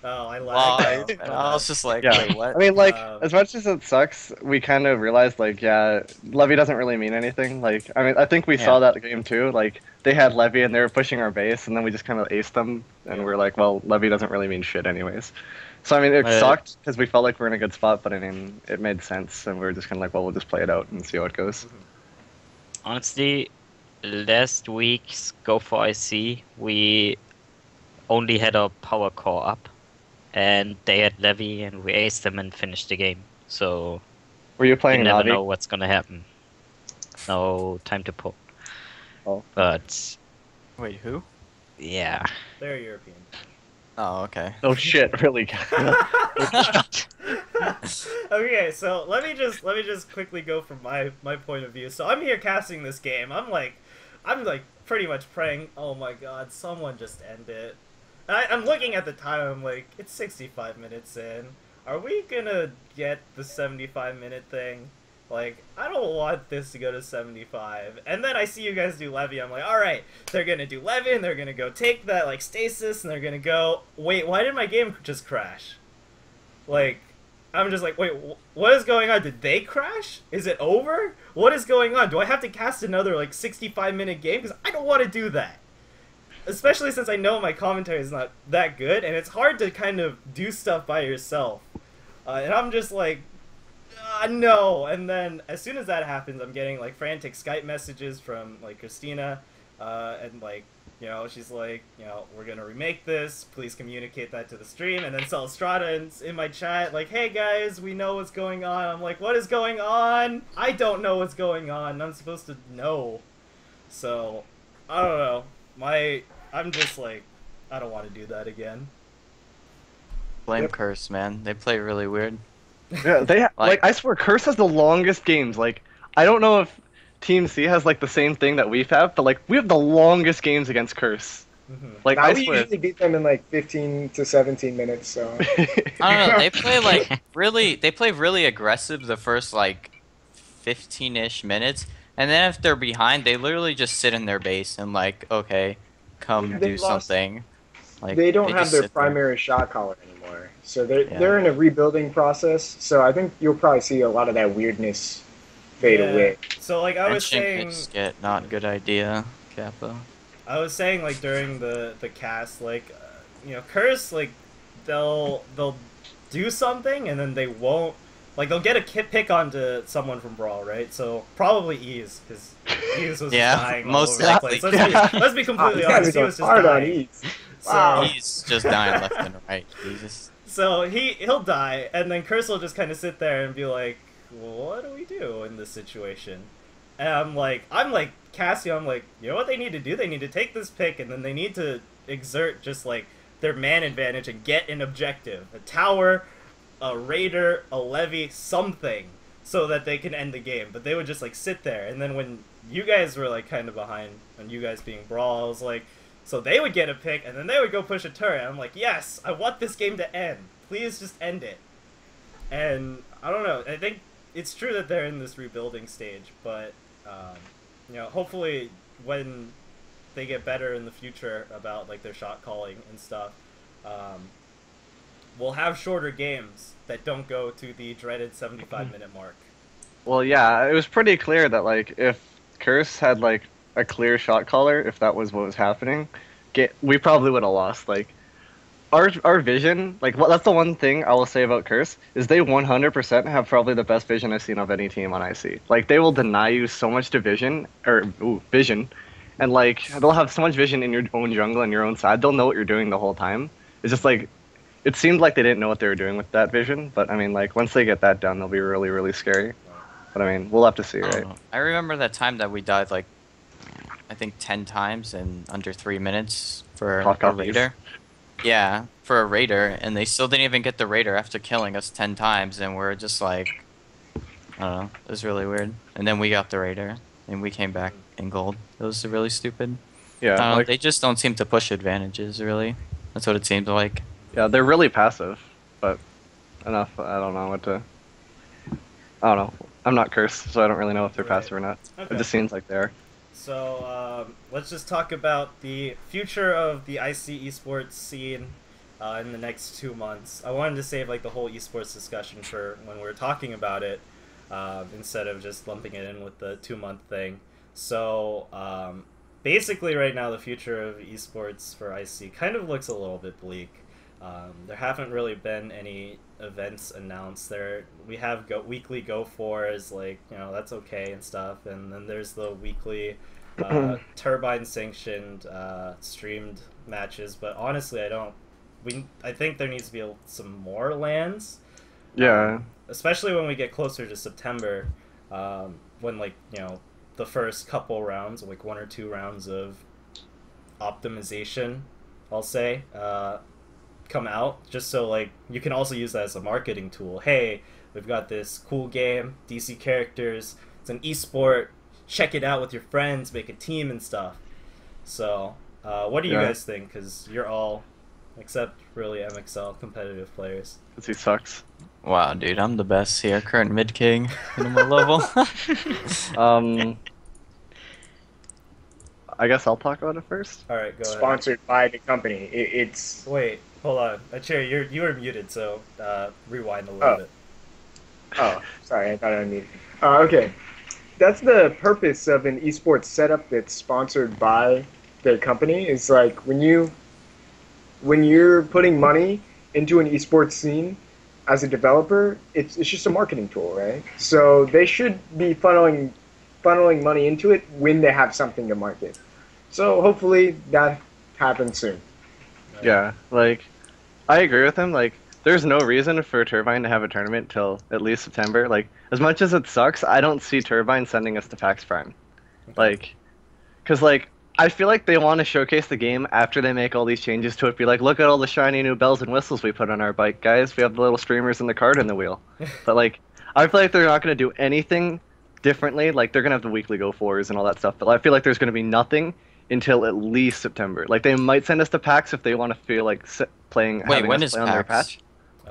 Oh, I lied. Live, and I was just like, Yeah. wait, what? I mean, like, Um, as much as it sucks, we kind of realized, like, yeah, Levy doesn't really mean anything. Like, I mean, I think we saw that game too. Like, they had Levy and they were pushing our base, and then we just kind of aced them, and we're like, well, Levy doesn't really mean shit anyways. So, I mean, it sucked because we felt like we were in a good spot, but I mean, it made sense, and we were just kind of like, well, we'll just play it out and see how it goes. Honestly, last week's Go for IC, we only had our power core up, and they had Levy, and we aced them and finished the game. So Were you you playing never Navi? know what's gonna happen. No time to pull. Oh. But Wait, who? yeah, They're European. Oh, okay. Oh shit, really? Okay, so let me just quickly go from my point of view. So I'm here casting this game. I'm like pretty much praying, oh my god, someone just end it. I'm looking at the time, I'm like, it's 65 minutes in. Are we gonna get the 75-minute thing? Like, I don't want this to go to 75. And then I see you guys do Levy, I'm like, alright, they're gonna do Levy, and they're gonna go take that, like, stasis, and they're gonna go, wait, why did my game just crash? Like, I'm just like, wait, what is going on? Did they crash? Is it over? What is going on? Do I have to cast another, like, 65-minute game? Because I don't want to do that. Especially since I know my commentary is not that good, and it's hard to kind of do stuff by yourself. And I'm just like, no. And then as soon as that happens, I'm getting like frantic Skype messages from like Christina, and like, you know, she's like, you know, we're gonna remake this. Please communicate that to the stream. And then Celstrata in my chat like, hey guys, we know what's going on. I'm like, what is going on? I don't know what's going on. I'm supposed to know. So I don't know. I'm just like, I don't want to do that again. Blame Curse, man. They play really weird. Yeah, they like I swear, Curse has the longest games. Like, I don't know if Team C has like the same thing that we have, but like we have the longest games against Curse. Like, Now I we swear. usually beat them in like 15 to 17 minutes. So I don't know. They play like really. They play really aggressive the first like 15-ish minutes, and then if they're behind, they literally just sit in their base and like, okay, come They've do lost- something. Like they don't have just their sit there. primary shot caller anymore. So they're in a rebuilding process. So I think you'll probably see a lot of that weirdness fade away. So like I was Benching saying, could just get not good idea, Kappa. I was saying like during the cast, like you know, Curse, like they'll do something and then they won't. Like they'll get a pick onto someone from Brawl, right? So probably Ease, because Ease was Yeah, just dying most all over the place. likely. Let's be completely These guys honest. are He was going just hard on dying. Eats. So, Wow. He's just dying left and right. Jesus. So he'll die, and then Curse will just kind of sit there and be like, well, "What do we do in this situation?" And I'm like Cassio. I'm like, you know what they need to do? They need to take this pick, and then they need to exert just like their man advantage and get an objective, a tower, a raider, a levy, something, so that they can end the game. But they would just like sit there, and then when you guys were like kind of behind, and you guys being Brawl, I was like, so they would get a pick, and then they would go push a turret. I'm like, yes, I want this game to end. Please just end it. And I don't know. I think it's true that they're in this rebuilding stage, but you know, hopefully when they get better in the future about like their shot calling and stuff, we'll have shorter games that don't go to the dreaded 75-minute mark. Well, yeah, it was pretty clear that like if Curse had like a clear shot caller, if that was what was happening, we probably would have lost. Like our vision, like that's the one thing I will say about Curse is they 100% have probably the best vision I've seen of any team on IC. Like they will deny you so much vision, and like they'll have so much vision in your own jungle and your own side. They'll know what you're doing the whole time. It's just like it seemed like they didn't know what they were doing with that vision, but I mean like once they get that done, they'll be really really scary. But I mean we'll have to see, right? I remember that time that we died like I think 10 times in under 3 minutes for a raider. Yeah, for a raider, and they still didn't even get the raider after killing us 10 times, and we're just like, I don't know, it was really weird. And then we got the raider, and we came back in gold. It was really stupid. Yeah, they just don't seem to push advantages, really. That's what it seems like. Yeah, they're really passive, but enough. I don't know. I'm not Cursed, so I don't really know if they're passive or not. Okay. It just seems like they are. So let's just talk about the future of the IC esports scene in the next 2 months. I wanted to save like the whole esports discussion for when we're talking about it instead of just lumping it in with the 2-month thing. So basically right now the future of esports for IC kind of looks a little bit bleak. There haven't really been any events announced. We have weekly Go4s, like, you know, that's okay and stuff, and then there's the weekly Turbine sanctioned streamed matches, but honestly I think there needs to be some more LANs. Yeah. Especially when we get closer to September, when like, you know, the first couple rounds, like 1 or 2 rounds of optimization, I'll say, come out, just so like you can also use that as a marketing tool. Hey, we've got this cool game, DC characters, it's an esport, check it out with your friends, make a team and stuff. So what do you guys think, because you're all, except really MxL, competitive players? Because he sucks. Wow, dude, I'm the best here, current mid king in my level. I guess I'll talk about it first. Alright, go ahead. Sponsored by the company. It's... Wait, hold on. Achiri, you were muted, so rewind a little bit. Oh, sorry, I thought I muted. Okay. That's the purpose of an esports setup that's sponsored by the company. Is like when you're putting money into an esports scene as a developer, it's just a marketing tool, right? So they should be funneling money into it when they have something to market. So hopefully that happens soon. Yeah, like I agree with him. Like there's no reason for Turbine to have a tournament till at least September. Like as much as it sucks, I don't see Turbine sending us to PAX Prime. Like, cause like I feel like they want to showcase the game after they make all these changes to it. Be like, look at all the shiny new bells and whistles we put on our bike, guys. We have the little streamers and the card in the wheel. But like, I feel like they're not gonna do anything differently. Like they're gonna have the weekly Go4s and all that stuff. But I feel like there's gonna be nothing until at least September. Like they might send us to PAX if they want to feel like playing. Wait, when is PAX? On their patch?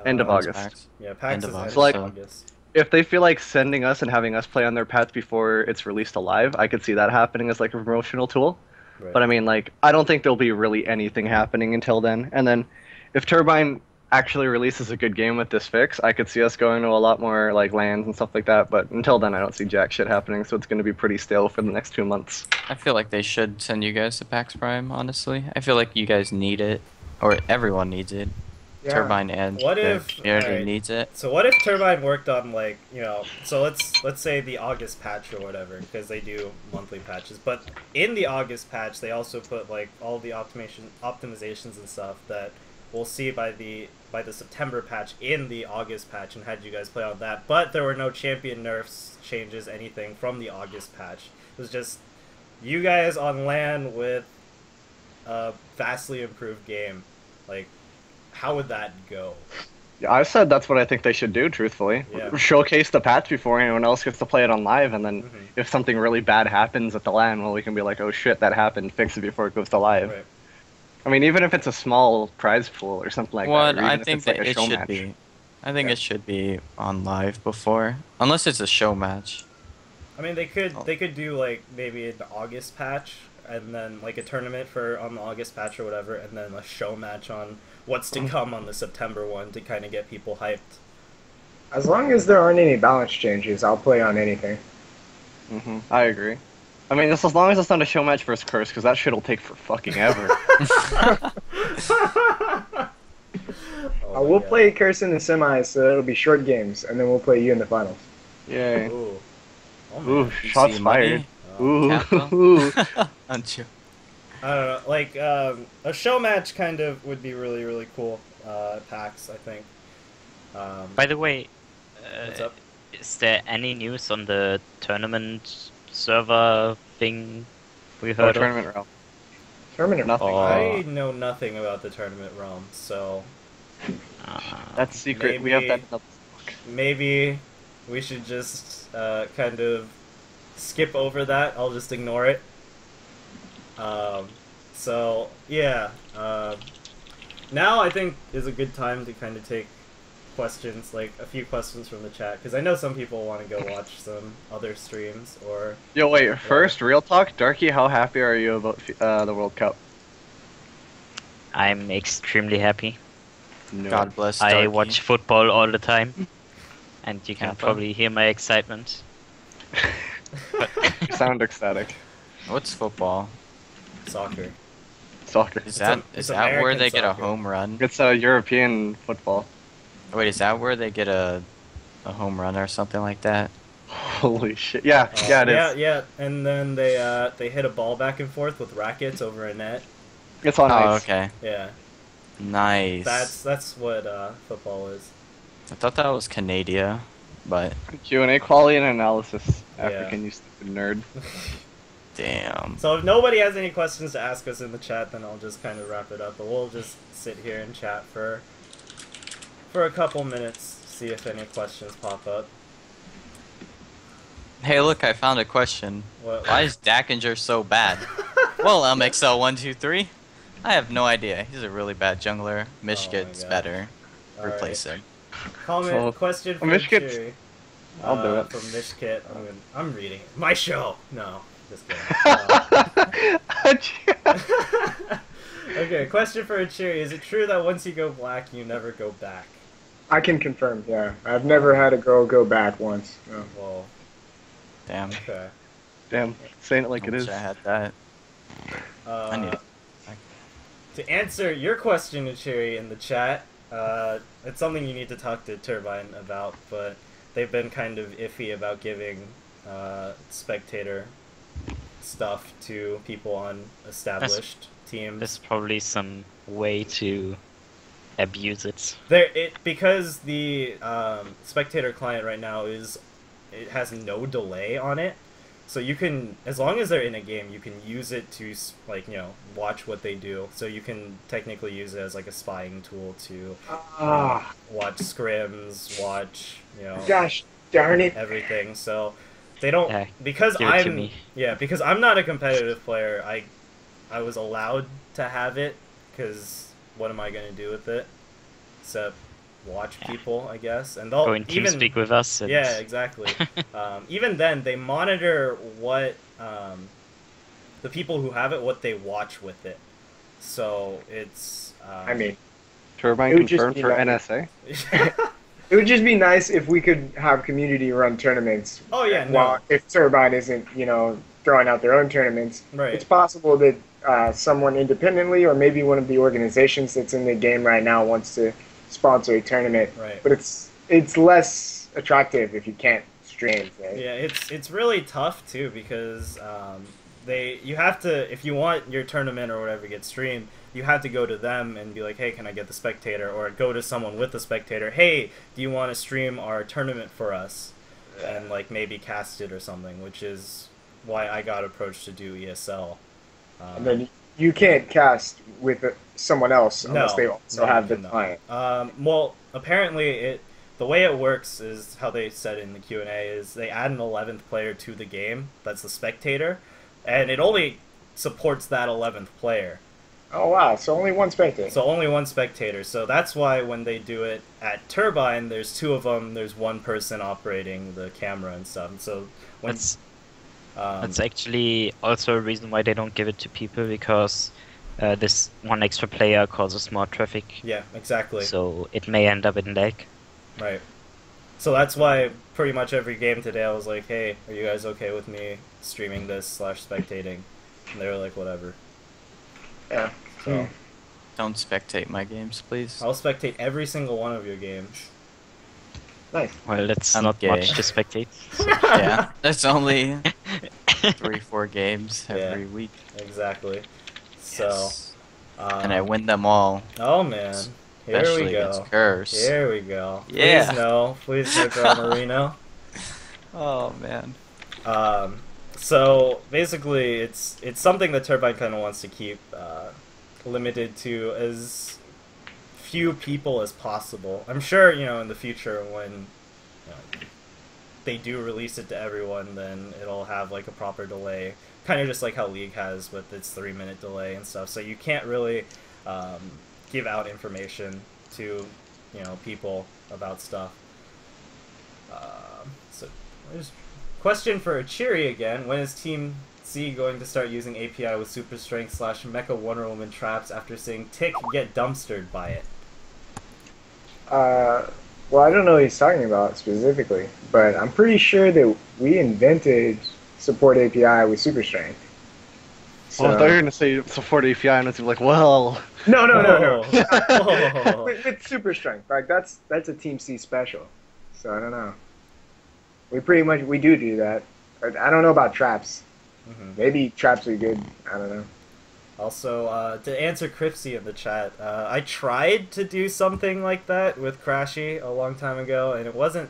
End of August. PAX? Yeah, PAX is August. end of So, August. If they feel like sending us and having us play on their patch before it's released alive, I could see that happening as like a promotional tool. Right. But I mean, like, I don't think there'll be really anything happening until then. And then, if Turbine actually releases a good game with this fix, I could see us going to a lot more like LANs and stuff like that. But until then, I don't see jack shit happening. So it's going to be pretty stale for the next 2 months. I feel like they should send you guys to PAX Prime, honestly. I feel like you guys need it, or everyone needs it. Yeah. Turbine and What the if- community alright. needs it. So what if Turbine worked on, like, you know, so let's say the August patch or whatever, because they do monthly patches, but in the August patch they also put like all the optimizations and stuff that we'll see by the September patch in the August patch, and had you guys play on that, but there were no champion nerfs, changes, anything from the August patch. It was just you guys on LAN with a vastly improved game. Like, how would that go? Yeah, I said that's what I think they should do, truthfully. Yeah. Showcase the patch before anyone else gets to play it on live, and then if something really bad happens at the LAN, well, we can be like, oh shit, that happened, fix it before it goes to live. Right. I mean, even if it's a small prize pool or something like What that, or I even if think it's like that a it show should match. be. I think Yeah. it should be on live before, unless it's a show match. I mean, they could do like maybe an August patch, and then like a tournament for on the August patch or whatever, and then a show match on what's to come on the September one to kind of get people hyped. As long as there aren't any balance changes, I'll play on anything. I agree. I mean, just as long as it's not a show match versus Curse, because that shit'll take for fucking ever. Oh, We'll play Curse in the semis, so it'll be short games, and then we'll play you in the finals. Yay. Ooh. Oh, man. Ooh, shots see fired. money? Ooh. Capital? Aren't you? I don't know. Like a show match kind of would be really really cool. At PAX, I think. By the way, What's up? is there any news on the tournament server thing we Oh, heard of? tournament realm. Tournament. Nothing. Oh. I know nothing about the tournament realm, so That's secret. We have that. maybe we should just kind of skip over that. I'll just ignore it. So yeah, now I think is a good time to kind of take questions, like a few questions from the chat, because I know some people want to go watch some other streams or. Yo, wait. First, real talk. Darky, how happy are you about the World Cup? I'm extremely happy. No. God bless. I Darky. watch football all the time, and you can Kappa. probably hear my excitement. You sound ecstatic. What's football? Soccer. Soccer. Is that it's is that where American they get a soccer. home run? It's European football. Wait, is that where they get a home run or something like that? Holy shit. Yeah, yeah, it is. Yeah, and then they hit a ball back and forth with rackets over a net. It's on Oh, ice. okay. Yeah, Nice. that's what football is. I thought that was Canada, but Q&A quality and analysis. Yeah. African, you stupid nerd. damn. So if nobody has any questions to ask us in the chat, then I'll just kind of wrap it up. But we'll just sit here and chat for a couple minutes, see if any questions pop up. Hey, look, I found a question. What? Why is Dakinjor so bad? Well, MxL123. I have no idea. He's a really bad jungler. Mishkit's God. better. All Replace right. him. Comment Well, question from Mishkit's- Achiri. I'll do it. From Mishkit. I'm reading it. My show. No, just kidding. Okay, question for Achiri. Is it true that once you go black, you never go back? I can confirm, yeah. I've never had a girl go back once. No. Whoa. Damn. Okay. Damn, saying it like it Wish is. I had that. I need it. To answer your question, Achiri, in the chat, it's something you need to talk to Turbine about, but they've been kind of iffy about giving spectator stuff to people on established teams. There's probably some way to abuse it. Because the spectator client right now it has no delay on it, so you can, as long as they're in a game, you can use it to watch what they do. So you can technically use it as like a spying tool to watch scrims, watch Gosh darn it. everything. So they don't Yeah, because give it to me. because I'm not a competitive player. I was allowed to have it because what am I going to do with it? Except watch people, I guess, and they'll Go in TeamSpeak with us. And... Yeah, exactly. Even then, they monitor what the people who have it, what they watch with it. So it's. I mean, Turbine It would just confirmed be for nice. NSA. it would just be nice if we could have community-run tournaments. Oh, yeah, no. While if Turbine isn't, throwing out their own tournaments, Right. it's possible that someone independently or maybe one of the organizations that's in the game right now wants to sponsor a tournament. Right. But it's less attractive if you can't stream. Right? Yeah, it's really tough too because you have to, if you want your tournament or whatever get streamed, you have to go to them and be like, hey, can I get the spectator? Or go to someone with the spectator. Hey, do you want to stream our tournament for us? And maybe cast it or something, which is why I got approached to do ESL. And then you can't cast with someone else unless No, they also no, have you the cannot. client. Well, apparently the way it works is how they said in the Q&A is they add an 11th player to the game. That's the spectator, and it only supports that 11th player. Oh wow! So only one spectator. So only one spectator. So that's why when they do it at Turbine, there's two of them. There's one person operating the camera and stuff. And so when that's actually also a reason why they don't give it to people, because this one extra player causes more traffic. Yeah, exactly. So it may end up in lag. Right. So that's why pretty much every game today I was like, hey, are you guys okay with me streaming this / spectating? And they were like, whatever. Yeah. So Don't spectate my games, please. I'll spectate every single one of your games. Nice. Well, that's I'm not gay. much to spectate. Yeah, that's only 3-4 games every week. Exactly. So, Yes. And I win them all. Oh man, here Especially we go. against Curse. Here we go. Yeah. Please no John Marino. Oh man. So basically, it's something that Turbine kind of wants to keep limited to as few people as possible. I'm sure in the future when they do release it to everyone, then it'll have like a proper delay, kind of just like how League has with its 3-minute delay and stuff. So you can't really give out information to people about stuff. So there's question for Achiri again. When is Team C going to start using API with Super Strength / Mecha Wonder Woman traps after seeing Tick get dumpstered by it? Well, I don't know what he's talking about specifically, but I'm pretty sure that we invented support API with Super Strength. So... Well, I thought you were going to say support API, and it's like, well... No. Oh. with Super Strength, like that's a Team C special. So I don't know. We do that. I don't know about traps. Mm-hmm. Maybe traps are good. I don't know. Also, to answer Cripsy in the chat, I tried to do something like that with Crashy a long time ago, and it wasn't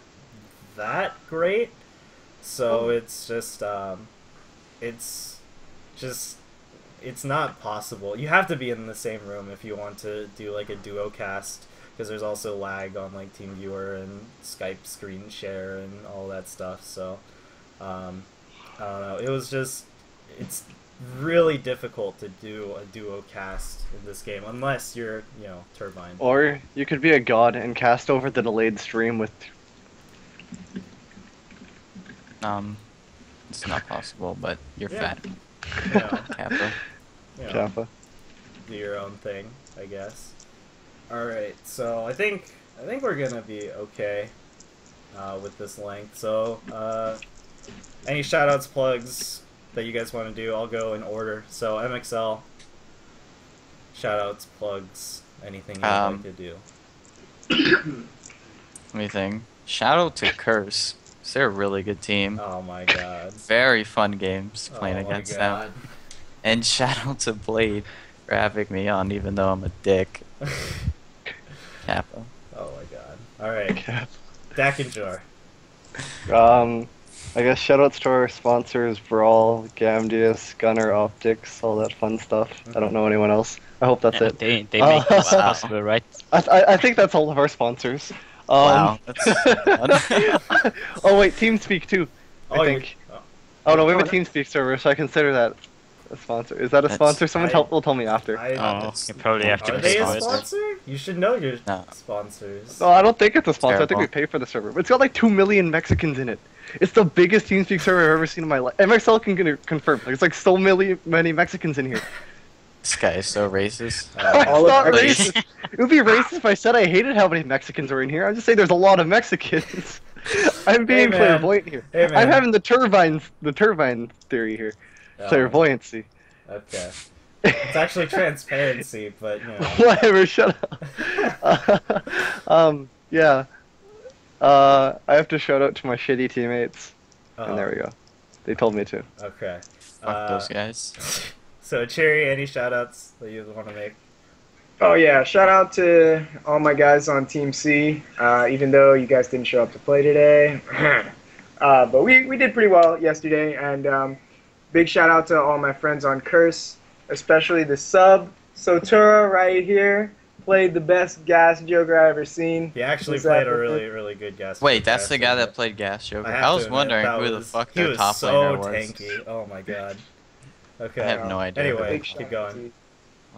that great. So it's not possible. You have to be in the same room if you want to do like a duo cast, because there's also lag on like TeamViewer and Skype screen share and all that stuff. So I don't know. It's really difficult to do a duo cast in this game unless you're Turbine. Or you could be a god and cast over the delayed stream with... It's not possible, but you're fat. Kappa. Kappa. Do your own thing, I guess. Alright, so I think we're gonna be okay with this length. So any shoutouts, plugs that you guys want to do, I'll go in order. So MxL, shoutouts, plugs, anything you'd like to do. Let me think. Shout out to Curse. They're a really good team. Oh my god. Very fun games playing against them. And shout out to Blade for having me on, even though I'm a dick. Kappa. Oh my god. Alright. Dakinjor. I guess shoutouts to our sponsors, Brawl, Gamdius, Gunner Optics, all that fun stuff. I don't know anyone else. I hope that's it. They make this possible, right? I think that's all of our sponsors. Wow. Oh wait, TeamSpeak too. I think. Oh no, we have a TeamSpeak server, so I consider that a sponsor. Is that a sponsor? Someone will tell me after. You probably have to Are they a pay for it. sponsor? You should know your sponsors. No, I don't think it's a sponsor. Terrible. I think we pay for the server. But it's got like 2 million Mexicans in it. It's the biggest TeamSpeak server I've ever seen in my life. MxL can confirm. There's like so many Mexicans in here. This guy is so racist. It's not racist. It would be racist if I said I hated how many Mexicans are in here. I'm just saying there's a lot of Mexicans. I'm being clairvoyant here. Hey, man. I'm having the turbine theory here. Clairvoyancy. Okay. It's actually transparency, but Whatever, shut up. Yeah. I have to shout out to my shitty teammates. And there we go. They told me to. Okay. Fuck those guys. So, Achiri, any shoutouts that you want to make? Oh yeah, shout out to all my guys on Team C, even though you guys didn't show up to play today. But we did pretty well yesterday, and big shout out to all my friends on Curse, especially the sub, Sotura right here. played the best gas Joker I've ever seen. He actually Was played that a the- really, really good gas. Wait, that's the guy that played Gas Joker. have I to was admit, wondering that who the was- fuck he their was top so laner was. tanky. Oh my god. Okay. I have no idea. Anyway, Big keep shout out going. to you.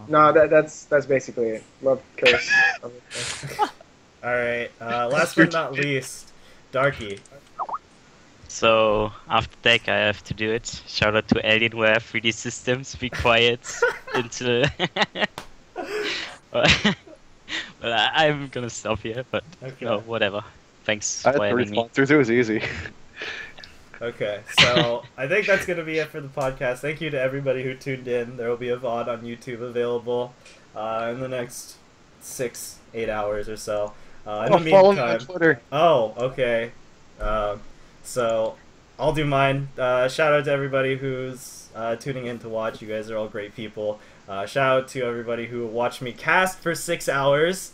No, that's basically it. Love Curse. Alright, last but not least, Darky. So after deck, I have to do it. Shout out to Alien who have 3D systems. Be quiet. Into. Well, I'm gonna stop here, but Okay. no, whatever. Thanks I had for 3 having me. sponsors. It was easy. Okay, so I think that's going to be it for the podcast. Thank you to everybody who tuned in. There will be a VOD on YouTube available in the next 6-8 hours or so. In the Follow me on meantime, Twitter. oh, okay. So I'll do mine. Shout out to everybody who's tuning in to watch. You guys are all great people. Shout out to everybody who watched me cast for 6 hours.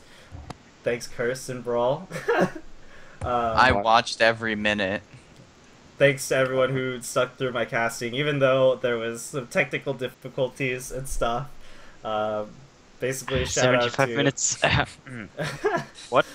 Thanks, Curse and Brawl. I watched every minute. Thanks to everyone who stuck through my casting, even though there was some technical difficulties and stuff. Basically, shout out 75 to minutes. What?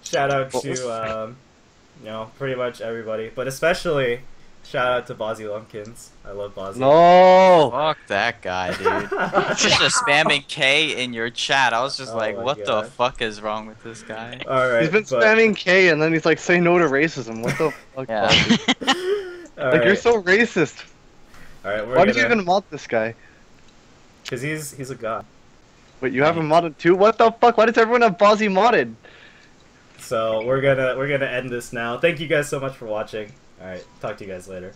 shout out What was- to pretty much everybody, but especially shout out to Bozzy Lumpkins. I love Bozzy. No. Fuck that guy, dude. Just spamming K in your chat. I was just Oh like, my what God. the fuck is wrong with this guy? All right, He's been but- spamming K and then he's like, say no to racism. What the fuck? Yeah. Bobby? All Like, you're right. so racist. All right, Why did you even mod this guy? Because he's a god. Wait, you have him modded too? What the fuck? Why does everyone have Bozzy modded? So we're gonna end this now. Thank you guys so much for watching. All right, talk to you guys later.